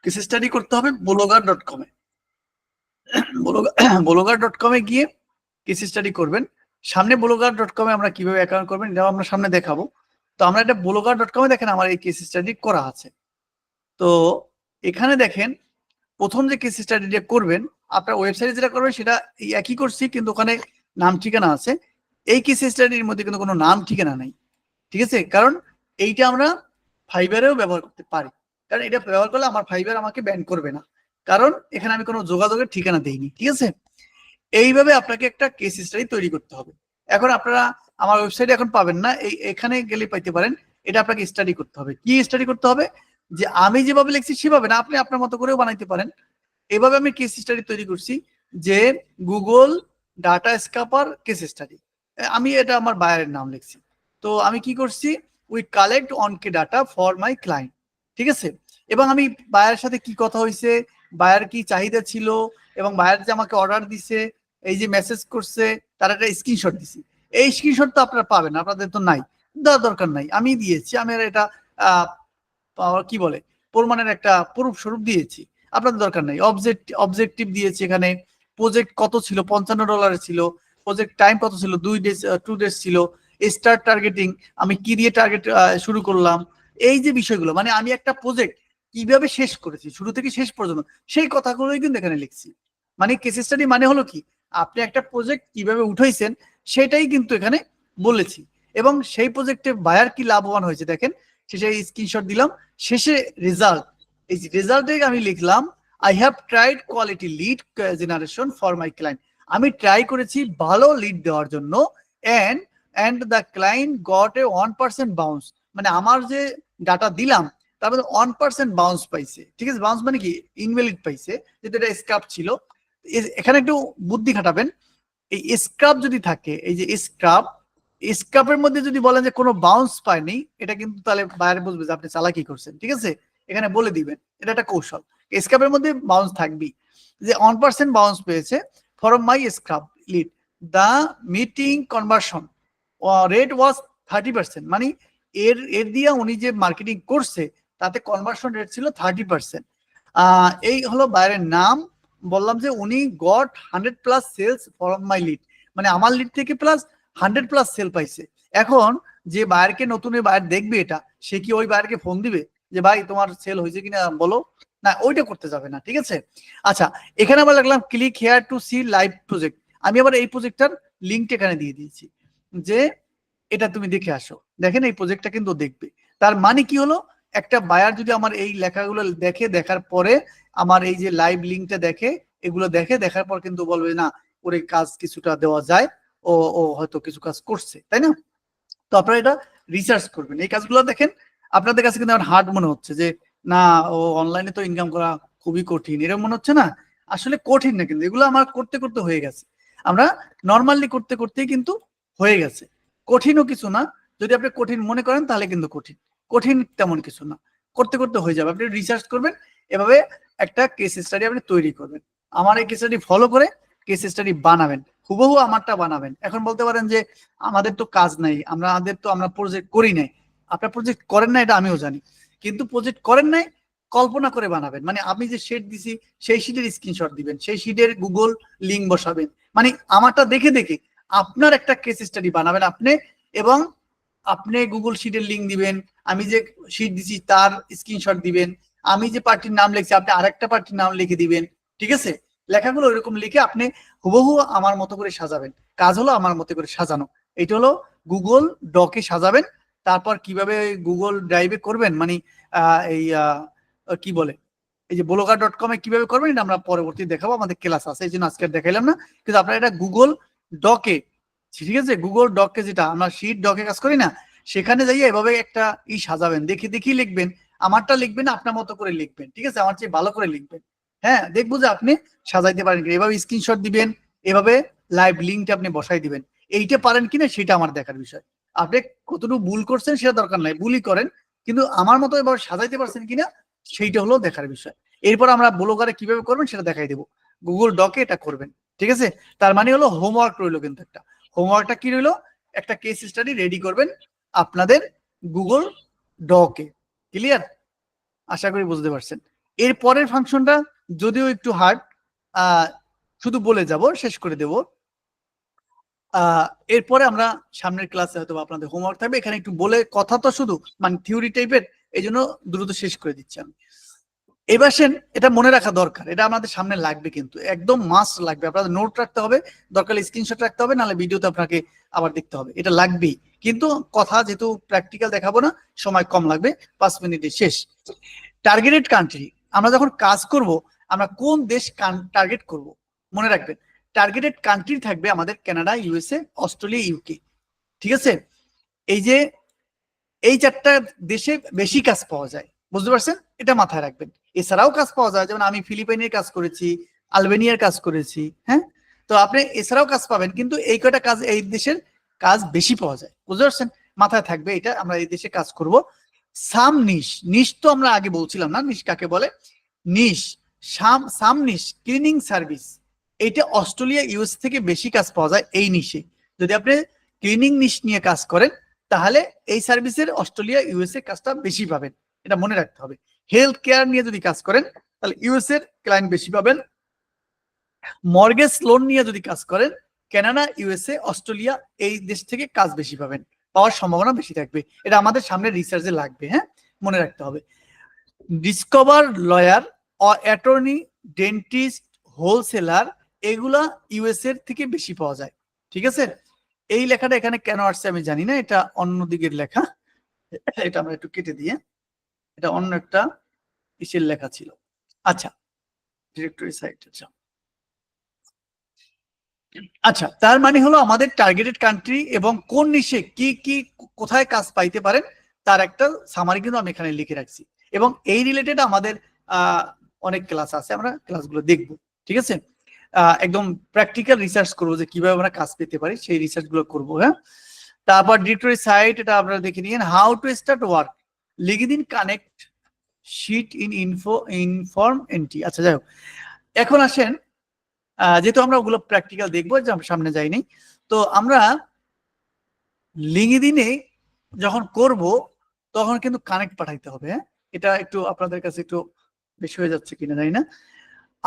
কেস স্টাডি করতে হবে ব্লগার.কমে। ব্লগার.কমে গিয়ে কেস স্টাডি করবেন। সামনে ব্লগার.কমে আমরা কিভাবে অ্যাকাউন্ট করবেন এটাও আমরা সামনে দেখাবো। তো আমরা এটা ব্লগার.কমে দেখেন আমার এই কেস স্টাডি করা আছে। তো এখানে দেখেন প্রথম যে কেস স্টাডিটা করবেন, আপনার ওয়েবসাইটে যেটা করবেন সেটা একই করছি, কিন্তু ওখানে নাম ঠিকানা আছে। এই কেস স্টাডির মধ্যে কিন্তু কোনো নাম ঠিকানা নাই। ঠিক আছে, কারণ এইটা আমরা ফাইবারেও ব্যবহার করতে পারি, কারণ এটা ব্যবহার করলে আমার ফাইবার আমাকে ব্যান করবে না, কারণ এখানে আমি কোনো যোগাযোগের ঠিকানা দেইনি। ঠিক আছে, এইভাবে আপনাকে একটা কেস স্টাডি তৈরি করতে হবে। এখন আপনারা আমার ওয়েবসাইটে এখন পাবেন না, এখানে গেলে পাইতে পারেন। এটা আপনাকে স্টাডি করতে হবে। কি স্টাডি করতে হবে, যে আমি যেভাবে লিখছি সেভাবে না, আপনি আপনার মতো করেও বানাইতে পারেন। এভাবে আমি কেস স্টাডি তৈরি করছি, যে Google data scraper case study, আমি এটা আমার বায়ারের নাম লিখছি। তো আমি কি করছি, we collect on K data for my client. ঠিক আছে, এবং আমি বায়ারের সাথে কি কথা হয়েছে, বায়ার কি চাহিদা ছিল, এবং বায়ার যে আমাকে অর্ডার দিছে, এই যে মেসেজ করছে, তার একটা স্ক্রিনশট দিছি। এই স্ক্রিনশট তো আপনারা পাবেন, আপনাদের তো নাই, দেওয়ার দরকার নাই, আমি দিয়েছি। আমি এটা কি বলে, প্রমাণের একটা প্রুফ স্বরূপ দিয়েছি, আপনাদের দরকার নাই। অবজেক্টিভ দিয়েছি এখানে। প্রজেক্ট কত ছিল, $55 ছিল। প্রজেক্ট টাইম কত ছিল, 2 ডেজ ছিল। স্টার টার্গেটিং, আমি কি দিয়ে টার্গেট শুরু করলাম, এই যে বিষয়গুলো, মানে আমি একটা প্রজেক্ট কিভাবে শেষ করেছি শুরু থেকে শেষ পর্যন্ত, সেই কথাগুলোই কিন্তু এখানে লিখছি। মানে কেস স্টাডি মানে হলো কি, আপনি একটা প্রজেক্ট কিভাবে উঠাইছেন সেটাই কিন্তু এখানে বলেছি, এবং সেই প্রজেক্টে বায়ার কি লাভবান হয়েছে দেখেন, শেষে স্ক্রিনশট দিলাম। শেষে রেজাল্ট, এই রেজাল্টে আমি লিখলাম I have tried quality lead generation for my client. আমি ট্রাই করেছি ভালো লিড দেওয়ার জন্য, and the client got a 1% bounce, মানে আমার যে ডাটা দিলাম তার মধ্যে 1% বাউন্স পাইছে। ঠিক আছে, বাউন্স মানে কি, ইনভ্যালিড পাইছে, যেটা এটা স্ক্রাপ ছিল। এখানে একটু বুদ্ধি খাটাবেন। এই স্ক্রাপ যদি থাকে, এই যে স্ক্রাপের মধ্যে যদি বলেন যে কোনো বাউন্স পায়নি, এটা কিন্তু তাহলে বাইরে বুঝবে যে আপনি চালাকি করছেন। ঠিক আছে, এখানে বলে দিবেন, এটা একটা কৌশল। স্ক্রাপের মধ্যে বাউন্স থাকবি, যে 1% বাউন্স পেয়েছে form my scrap lead, the meeting conversion rate was 30%, মানে এর এর দিয়ে উনি যে মার্কেটিং করছে তাতে কনভার্সন রেট ছিল 30%। এই হলো বায়ারের নাম। বললাম যে উনি got 100+ sales from my lead, মানে আমার লিড থেকে প্লাস 100+ সেল পাইছে। এখন যে বায়ারকে নতুন বায়ার দেখবে এটা, সে কি ওই বায়ারকে ফোন দিবে যে ভাই তোমার সেল হয়েছে কিনা বলো? না, ওইটা করতে যাবে না, ঠিক আছে। আচ্ছা, এখানে আবার লাগলাম click here to see live project. আমি আবার এই প্রজেক্টটার লিঙ্কটা এখানে দিয়ে দিয়েছি যে এটা তুমি দেখে আসো। দেখেন এই প্রজেক্টটা কিন্তু দেখবে। তার মানে কি হলো, একটা বায়ার যদি আমার এই লেখাগুলো দেখে, দেখার পরে আমার এই যে লাইভ লিঙ্কটা দেখে, এগুলো দেখে, দেখার পর কিন্তু বলবে না ওরে কাজ কিছুটা দেওয়া যায়, ও ও হয়তো কিছু কাজ করছে, তাই না? তো আপনারা এটা রিসার্চ করবেন। এই কাজগুলো দেখেন আপনাদের কাছে কিন্তু আমার হার্ড মনে হচ্ছে যে না ও অনলাইনে তো ইনকাম করা খুবই কঠিন, এরকম মনে হচ্ছে না? আসলে কঠিন না, কিন্তু এগুলো আমার করতে করতে হয়ে গেছে। আমরা নর্মালি করতে করতেই কিন্তু হয়ে গেছে, কঠিনও কিছু না। যদি আপনি কঠিন মনে করেন তাহলে কিন্তু কঠিন, কঠিন তেমন কিছু না, করতে করতে হয়ে যাবে। আপনি রিসার্চ করবেন, এভাবে একটা কেস স্টাডি আপনি তৈরি করবেন। আমার এই কেস স্টাডি ফলো করে কেস স্টাডি বানাবেন, হুবহু আমারটা বানাবেন। এখন বলতে পারেন যে আমাদের তো কাজ নাই, আমরা প্রজেক্ট করি নাই। আপনার প্রজেক্ট করেন না এটা আমিও জানি, কিন্তু প্রজেক্ট করেন নাই কল্পনা করে বানাবেন। মানে আমি যে শিট দিছি সেই শিটের স্ক্রিনশট দিবেন, সেই শিটের গুগল লিঙ্ক বসাবেন, মানে আমারটা দেখে দেখে আপনার একটা কেস স্টাডি বানাবেন আপনি। এবং আপনি গুগল শিটের লিঙ্ক দিবেন, আমি যে শিট দিছি তার স্ক্রিনশট দিবেন, আমি যে পার্টির নাম লিখছি আপনি আরেকটা পার্টির নাম লিখে দিবেন, ঠিক আছে। লেখাগুলো ওইরকম লিখে আপনি হুবহু আমার মতো করে সাজাবেন। কাজ হলো আমার মতো করে সাজানো। এটা হলো গুগল ডকে সাজাবেন। তারপর কিভাবে গুগল ড্রাইভে করবেন, মানে এই কি বলে এই যে ব্লগার.com-এ কিভাবে করবেন এটা আমরা পরবর্তী দেখাবো, আমাদের ক্লাস আছে, এই জন্য আজকে দেখাইলাম না। কিন্তু আপনারা এটা গুগল ডকে, ঠিক আছে, গুগল ডকে যেটা আমরা শিট ডকে কাজ করি না, সেখানে যাইয়ে এভাবে একটা সাজাবেন, দেখে দেখি লিখবেন। আমারটা লিখবেন আপনার মতো করে লিখবেন, ঠিক আছে, আমার চেয়ে ভালো করে লিখবেন। হ্যাঁ, দেখবো যে আপনি সাজাইতে পারেন কিনা। এভাবে স্ক্রিনশট দিবেন, এভাবে লাইভ লিঙ্কটা আপনি বসাই দিবেন। এইটা পারেন কিনা সেটা আমার দেখার বিষয়। আপনি কতটুকু ভুল করছেন সেটা দরকার নাই, ভুলই করেন, কিন্তু আমার মতো এবার সাজাইতে পারছেন কিনা সেইটা হলো দেখার বিষয়। এরপর আমরা ব্লগারে কিভাবে করবেন সেটা দেখাই দেবো, গুগল ডকে এটা করবেন, ঠিক আছে। তার মানে হলো হোমওয়ার্ক রইলো, কিন্তু একটা হোমওয়ার্কটা কি রইলো, একটা কেস স্টাডি রেডি করবেন আপনাদের গুগল ডকে। ক্লিয়ার? আশা করি বুঝতে পারছেন। এর পরের ফাংশনটা যদিও একটু হার্ড, শুধু বলে যাব, শেষ করে দেব। এরপরে আমরা সামনের ক্লাসে হয়তো আপনাদের হোমওয়ার্ক থাকবে, এখানে একটু বলে কথা তো শুধু মানে থিওরি টাইপের, এই জন্য দ্রুত শেষ করে দিচ্ছি আমি। এবার এটা মনে রাখা দরকার, এটা আমাদের সামনে লাগবে, কিন্তু একদম মাস্ট লাগবে। আপনাদের নোট রাখতে হবে, দরকার স্ক্রিনশট রাখতে হবে, নাহলে ভিডিওতে আপনাকে আবার দেখতে হবে, এটা লাগবেই। কিন্তু কথা যেহেতু প্র্যাকটিক্যাল দেখাবো না, সময় কম লাগবে, 5 মিনিটে শেষ। টার্গেটেড কান্ট্রি, আমরা যখন কাজ করব আমরা কোন দেশ টার্গেট করব, মনে রাখবেন টার্গেটেড কান্ট্রি থাকবে আমাদের কানাডা, ইউএসএ, অস্ট্রেলিয়া, ইউকে, ঠিক আছে। এই যে এই 4টা দেশে বেশি কাজ পাওয়া যায়, বুঝতে পারছেন? এটা মাথায় রাখবেন। এছাড়াও কাজ পাওয়া যায়, যেমন আমি ফিলিপাইনের কাজ করেছি, আলবেনিয়ার কাজ করেছি, হ্যাঁ। তো আপনি এছাড়াও কাজ পাবেন, কিন্তু এই কয়টা কাজ এই দেশের কাজ বেশি পাওয়া যায়, বুঝতে পারছেন? মাথায় থাকবে এটা, আমরা এই দেশে কাজ করব। সাম নিশ, নিশ তো আমরা আগে বলছিলাম না, নিশ কাকে বলে? নিশ, সাম নিশ ক্লিনিং সার্ভিস, এইটা অস্ট্রেলিয়া, ইউএস থেকে বেশি কাজ পাওয়া যায় এই নিশে। যদি আপনি ক্লিনিং নিশ নিয়ে কাজ করেন তাহলে এই সার্ভিসের অস্ট্রেলিয়া, ইউএসএ কাজটা বেশি পাবেন, এটা মনে রাখতে হবে। হেলথ কেয়ার নিয়ে যদি কাজ করেন তাহলে ইউএস এর ক্লায়েন্ট বেশি পাবেন। মর্গেজ লোন নিয়ে যদি কাজ করেন কানাডা, ইউএসএ, অস্ট্রেলিয়া এই দেশ থেকে কাজ বেশি পাবেন, পাওয়ার সম্ভাবনা বেশি থাকবে। এটা আমাদের সামনে রিসার্চে লাগবে, হ্যাঁ, মনে রাখতে হবে। Discover lawyer, attorney, dentist, wholesaler, এগুলা ইউএস এর থেকে বেশি পাওয়া যায়, ঠিক আছে। এই লেখাটা এখানে কেন আসছে আমি জানি না, এটা অন্য দিকের লেখা, এটা আমরা একটু কেটে দিয়ে, এটা অন্য একটা ইসের লেখা ছিল। আচ্ছা, ডিরেক্টরি সাইট, আচ্ছা, তার মানে হলো আমাদের টার্গেটেড কান্ট্রি এবং কোন নিশে কি কি কোথায় কাজ পাইতে পারেন তার একটা সামারি কিন্তু আমি এখানে লিখে রাখছি। এবং এই রিলেটেড আমাদের অনেক ক্লাস আছে, আমরা ক্লাসগুলো দেখব, ঠিক আছে। একদম প্র্যাকটিক্যাল রিসার্চ করবো যে কিভাবে আমরা কাজ পেতে পারি, সেই রিসার্চ গুলো করবো, হ্যাঁ। তারপর ডিরেক্টরি সাইট, এটা আপনারা দেখে নিন। How to start work, LinkedIn connect, sheet in inform entry. আচ্ছা, যাই হোক, এখন আসেন, যেহেতু আমরা ওগুলো প্র্যাকটিক্যাল দেখবো, যে আমরা সামনে যাইনি, তো আমরা লিঙ্কডইনে যখন করব তখন কিন্তু কানেক্ট পাঠাইতে হবে। হ্যাঁ, এটা একটু আপনাদের কাছে একটু বেশি হয়ে যাচ্ছে কিনা জানি না।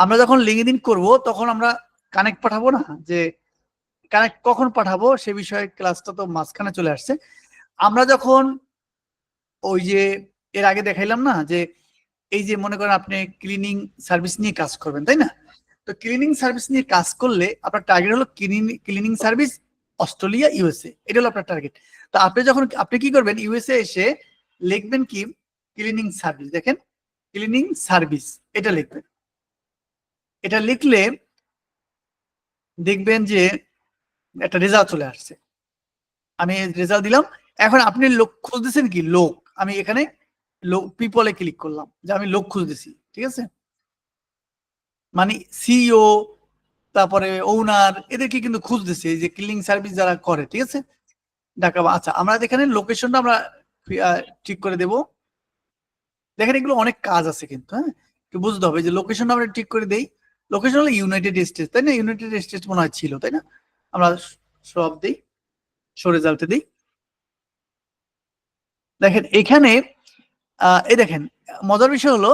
আমরা যখন লিঙ্কডইন করব তখন আমরা কানেক্ট পাঠাবো না, যে কানেক্ট কখন পাঠাবো সে বিষয়ে ক্লাসটা তো মাঝখানে চলে আসছে। আমরা যখন ওই যে এর আগে দেখাইলাম না, যে এই যে মনে করেন আপনি ক্লিনিং সার্ভিস নিয়ে কাজ করবেন, তাই না? তো ক্লিনিং সার্ভিস নিয়ে কাজ করলে আপনার টার্গেট হলো ক্লিনিং সার্ভিস অস্ট্রেলিয়া ইউএসএ, এটা হলো আপনার টার্গেট। তো আপনি কি করবেন, ইউএসএ এসে লিখবেন কি ক্লিনিং সার্ভিস, দেখেন ক্লিনিং সার্ভিস এটা লিখবেন। এটা লিখলে দেখবেন যে একটা রেজাল্ট চলে আসছে। আমি রেজাল্ট দিলাম। এখন আপনি লোক খুঁজতেছেন কি, লোক। আমি এখানে লোক পিপলে ক্লিক করলাম যে আমি লোক খুঁজতেছি, ঠিক আছে? মানে সিইও, তারপরে ওনার, এদেরকে কিন্তু খুঁজতেছি, এই যে ক্লিনিং সার্ভিস যারা করে, ঠিক আছে? ঢাকা। আচ্ছা, আমরা এখানে লোকেশনটা আমরা ঠিক করে দেব। দেখেন এগুলো অনেক কাজ আছে কিন্তু, হ্যাঁ, একটু বুঝতে হবে যে লোকেশনটা আমরা ঠিক করে দেই। লোকেশন হলো ইউনাইটেড স্টেটস, তাই না? ইউনাইটেড স্টেটস মনে হয় ছিল, তাই না? আমরা সব দিই, শো রেজাল্টে দিই। দেখেন এখানে এই দেখেন মজার বিষয় হলো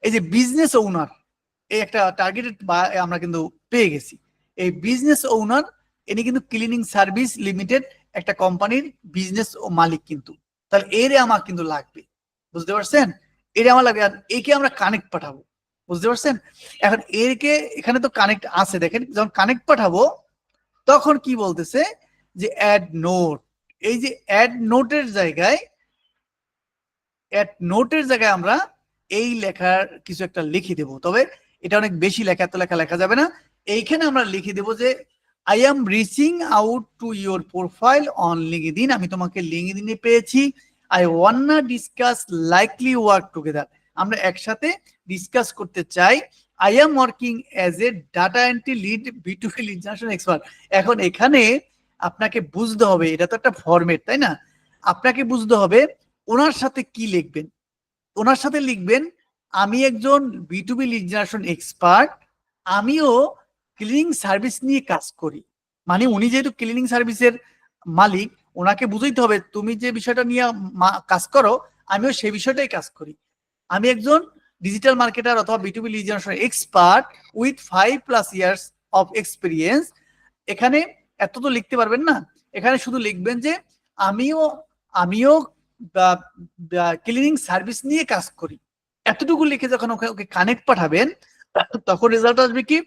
এই যে বিজনেস ওনার, এই একটা টার্গেটেড বা আমরা কিন্তু পেয়ে গেছি। এই বিজনেস ওনার ইনি কিন্তু ক্লিনিং সার্ভিস লিমিটেড একটা কোম্পানির বিজনেস ও মালিক কিন্তু। তাহলে এর আমার কিন্তু লাগবে, বুঝতে পারছেন? এর আমার লাগবে, আর একে আমরা কানেক্ট পাঠাবো, বুঝতে পারছেন? এখন এরকে এখানে তো কানেক্ট আছে, দেখেন যখন কানেক্ট পাঠাবো তখন কি বলতেছে যে অ্যাড নোট। এই যে অ্যাড নোটের জায়গায় আমরা এই লেখার কিছু একটা লিখে দেব। তবে এটা অনেক বেশি লেখা, এত লেখা লেখা যাবে না। এইখানে আমরা লিখে দেব যে I am reaching out to your profile on LinkedIn. আমি তোমাকে লিঙ্কডইনে পেয়েছি। I ওয়ান্না discuss likely work together. আমরা একসাথে ডিসকাস করতে চাই। I am working as a data entry lead B2B lead generation expert. এখন এখানে আপনাকে বুঝতে হবে, এটা তো একটা ফরম্যাট, তাই না? আপনাকে বুঝতে হবে ওনার সাথে কি লিখবেন। ওনার সাথে লিখবেন আমি একজন B2B লিড জেনারেশন এক্সপার্ট, আমিও ক্লিনিং সার্ভিস নিয়ে কাজ করি। মানে উনি যেহেতু ক্লিনিং সার্ভিসের মালিক, ওনাকে বুঝাইতে হবে তুমি যে বিষয়টা নিয়ে কাজ করো আমিও সেই বিষয়টাই কাজ করি। আমি একজন ডিজিটাল মার্কেটার অথবা B2B lead generation expert with 5+ years of experience. এখানে এত তো লিখতে পারবেন না, এখানে শুধু লিখবেন যে আমিও ক্লিনিং সার্ভিস নিয়ে কাজ করি। এতটুকু লিখে যখন ওকে কানেক্ট পাঠাবেন তখন রেজাল্ট আসবে কি,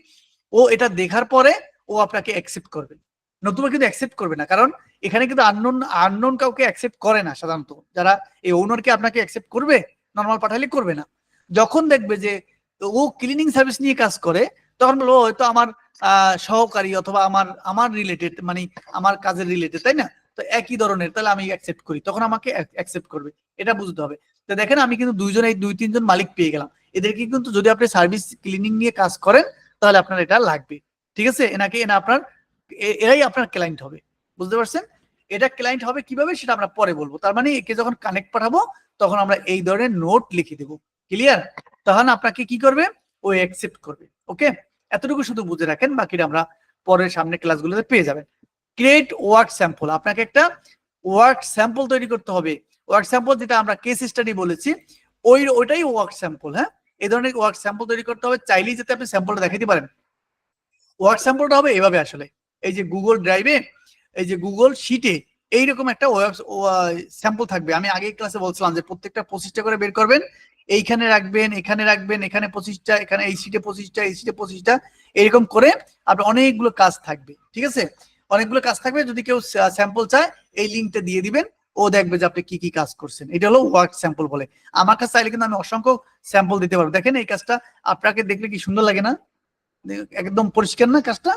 ও এটা দেখার পরে ও আপনাকে অ্যাকসেপ্ট করবে, নতুবা কিন্তু অ্যাকসেপ্ট করবে না। কারণ এখানে কিন্তু আননোন কাউকে অ্যাকসেপ্ট করে না সাধারণত। যারা এই ওনারকে আপনাকে অ্যাকসেপ্ট করবে, নর্মাল পাঠালে করবে না। যখন দেখবে যে ও ক্লিনিং সার্ভিস নিয়ে কাজ করে তখন বলবো হয়তো আমার সহকারী অথবা আমার রিলেটেড, মানে আমার কাজের রিলেটেড, তাই না? তো একই ধরনের, তাহলে আমি অ্যাকসেপ্ট করি, তখন আমাকে অ্যাকসেপ্ট করবে। এটা বুঝতে হবে। তো দেখেন আমি কিন্তু এই 2-3 জন মালিক পেয়ে গেলাম। এদেরকে কিন্তু যদি আপনি সার্ভিস ক্লিনিং নিয়ে কাজ করেন তাহলে আপনার এটা লাগবে, ঠিক আছে? এরাই আপনার ক্লায়েন্ট হবে, বুঝতে পারছেন? এটা ক্লায়েন্ট হবে কিভাবে সেটা আমরা পরে বলবো। তার মানে একে যখন কানেক্ট পাঠাবো তখন আমরা এই ধরনের নোট লিখে দেবো, ক্লিয়ার? তখন আপনাকে কি করবে, ও অ্যাকসেপ্ট করবে। ওকে, এতটুকু শুধু বুঝে রাখেন, বাকিটা আমরা পরের সামনে ক্লাসগুলোতে পেয়ে যাবেন। ক্রিয়েট ওয়ার্ক স্যাম্পল, আপনাকে একটা ওয়ার্ক স্যাম্পল তৈরি করতে হবে। ওয়ার্ক স্যাম্পল যেটা আমরা কেস স্টাডি বলেছি ওইটাই ওয়ার্ক স্যাম্পল। হ্যাঁ, এই ধরনের ওয়ার্ক স্যাম্পল তৈরি করতে হবে, চাইলেই যাতে আপনি স্যাম্পলটা দেখাতে পারেন। ওয়ার্ক স্যাম্পলটা হবে এভাবে, আসলে এই যে গুগল ড্রাইভে, এই যে গুগল শিটে এইরকম একটা স্যাম্পল থাকবে। আমি আগের ক্লাসে বলছিলাম যে প্রত্যেকটা 25টা করে বের করবেন, এইখানে রাখবেন, এখানে রাখবেন, এখানে 25টা, এখানে এই শিটে 25টা, এই শিটে 25টা, এরকম করে আপনার অনেকগুলো কাজ থাকবে, ঠিক আছে? অনেকগুলো কাজ থাকবে। যদি কেউ স্যাম্পল চায় এই লিঙ্কটা দিয়ে দিবেন, ও দেখবে যে আপনি কি কি কাজ করছেন। এটা হলো ওয়ার্ক স্যাম্পল বলে। আমার কাছে চাইলে কিন্তু আমি অসংখ্য স্যাম্পল দিতে পারবো। দেখেন এই কাজটা আপনাকে দেখলে কি সুন্দর লাগে না? একদম পরিষ্কার না কাজটা?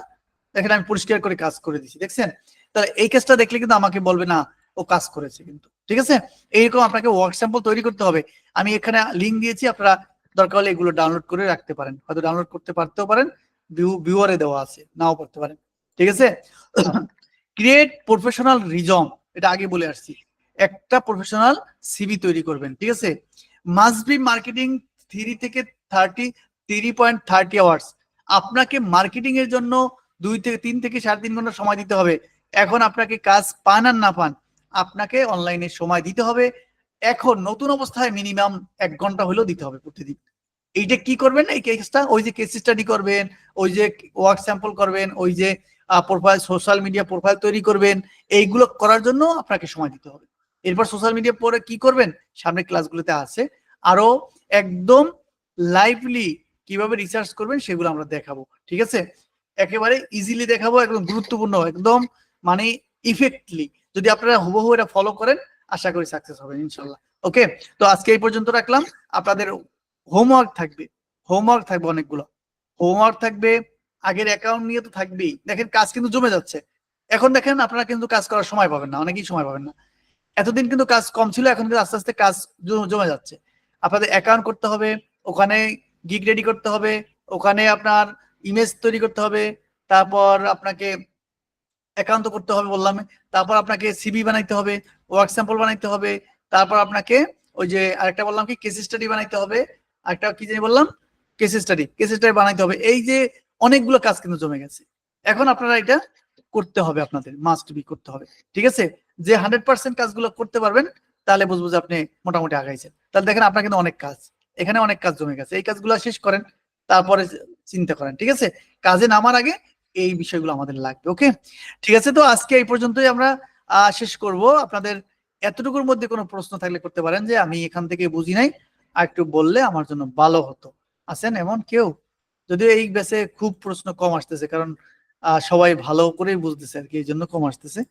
দেখেন আমি পরিষ্কার করে কাজ করে দিচ্ছি, দেখছেন? তাহলে এই কাজটা দেখলে কিন্তু আমাকে বলবে না ও কাজ করেছে কিন্তু, ঠিক আছে? এইরকম আপনাকে ওয়ার্ক স্যাম্পল তৈরি করতে হবে। আমি এখানে লিঙ্ক দিয়েছি, আপনারা দরকার হলে এগুলো ডাউনলোড করে রাখতে পারেন, হয়তো ডাউনলোড করতে পারতেও পারেন, ভিউয়ারে দেওয়া আছে, নাও করতে পারেন, ঠিক আছে? ক্রিয়েট প্রফেশনাল রিজম, এটা আগে বলে আসছি। একটা প্রফেশনাল সিভি তৈরি করবেন, ঠিক আছে? Must be marketing 3.30 hours. আপনাকে মার্কেটিং এর জন্য 3 থেকে 3.5 ঘন্টা সময় দিতে হবে। এখন আপনাকে কাজ পান আর না পান, আপনাকে অনলাইনে সময় দিতে হবে। এখন নতুন অবস্থায় মিনিমাম 1 ঘন্টা হলেও দিতে হবে প্রতিদিন। এইটা কি করবেন, এই কেসটা ওই যে কেস স্টাডি করবেন, ওই যে ওয়ার্ক স্যাম্পল করবেন, ওই যে প্রোফাইল, সোশ্যাল মিডিয়া প্রোফাইল তৈরি করবেন, এইগুলো করার জন্য আপনাকে সময় দিতে হবে। এরপর সোশ্যাল মিডিয়া পরে কি করবেন, সামনে ক্লাসগুলোতে আছে আরো একদম লাইভলি কিভাবে রিসার্চ করবেন সেগুলো আমরা দেখাবো। ঠিক আছে, একেবারে ইজিলি দেখাবো, একদম গুরুত্বপূর্ণ, একদম মানে ইফেক্টলি। যদি আপনারা হুবহু এটা ফলো করেন আশা করি সাকসেস হবেন ইনশাল্লাহ। ওকে, তো আজকে এই পর্যন্ত রাখলাম। আপনাদের হোমওয়ার্ক থাকবে অনেকগুলো হোমওয়ার্ক থাকবে। আগের অ্যাকাউন্ট নিয়ে তো থাকবেই। দেখেন কাজ কিন্তু জমে যাচ্ছে। এখন দেখেন আপনারা কিন্তু কাজ করার সময় পাবেন না, অনেকেই সময় পাবেন না। এতদিন কিন্তু কাজ কম ছিল, এখন কিন্তু আস্তে আস্তে কাজ জমে যাচ্ছে। আপনাদের অ্যাকাউন্ট করতে হবে, ওখানে গিগ রেডি করতে হবে, ওখানে আপনার ইমেজ তৈরি করতে হবে, তারপর আপনাকে অ্যাকাউন্ট করতে হবে বললাম, তারপর আপনাকে সিভি বানাইতে হবে, ওয়ার্ক স্যাম্পল বানাইতে হবে, তারপর আপনাকে ওই যে আরেকটা বললাম কি কেস স্টাডি বানাইতে হবে, আরেকটা কি জানি বললাম, কেস স্টাডি বানাইতে হবে। এই যে অনেকগুলো কাজ কিন্তু জমে গেছে, এখন আপনারা এটা করতে হবে, আপনাদের মাস্ট বি করতে হবে। ঠিক আছে, যে 100% কাজগুলো করতে পারবেন তাহলে বুঝবো যে আপনি মোটামুটি আগাইছেন। তাহলে দেখেন আপনার কিন্তু অনেক কাজ, এখানে অনেক কাজ জমে গেছে, এই কাজগুলো শেষ করেন, তারপরে চিন্তা করেন। ঠিক আছে, কাজে নামার আগে এই বিষয়গুলো আমাদের লাগবে। ওকে, ঠিক আছে, তো আজকে এই পর্যন্তই আমরা শেষ করব। আপনাদের এতটুকুর মধ্যে কোনো প্রশ্ন থাকলে করতে পারেন, যে আমি এখান থেকে বুঝি নাই, আর একটু বললে আমার জন্য ভালো হতো। আছেন এমন কেউ? যদিও এই ব্যাচে খুব প্রশ্ন কম আসতেছে, কারণ সবাই ভালো করেই বুঝতেছে আর কি, এই জন্য কম আসতেছে।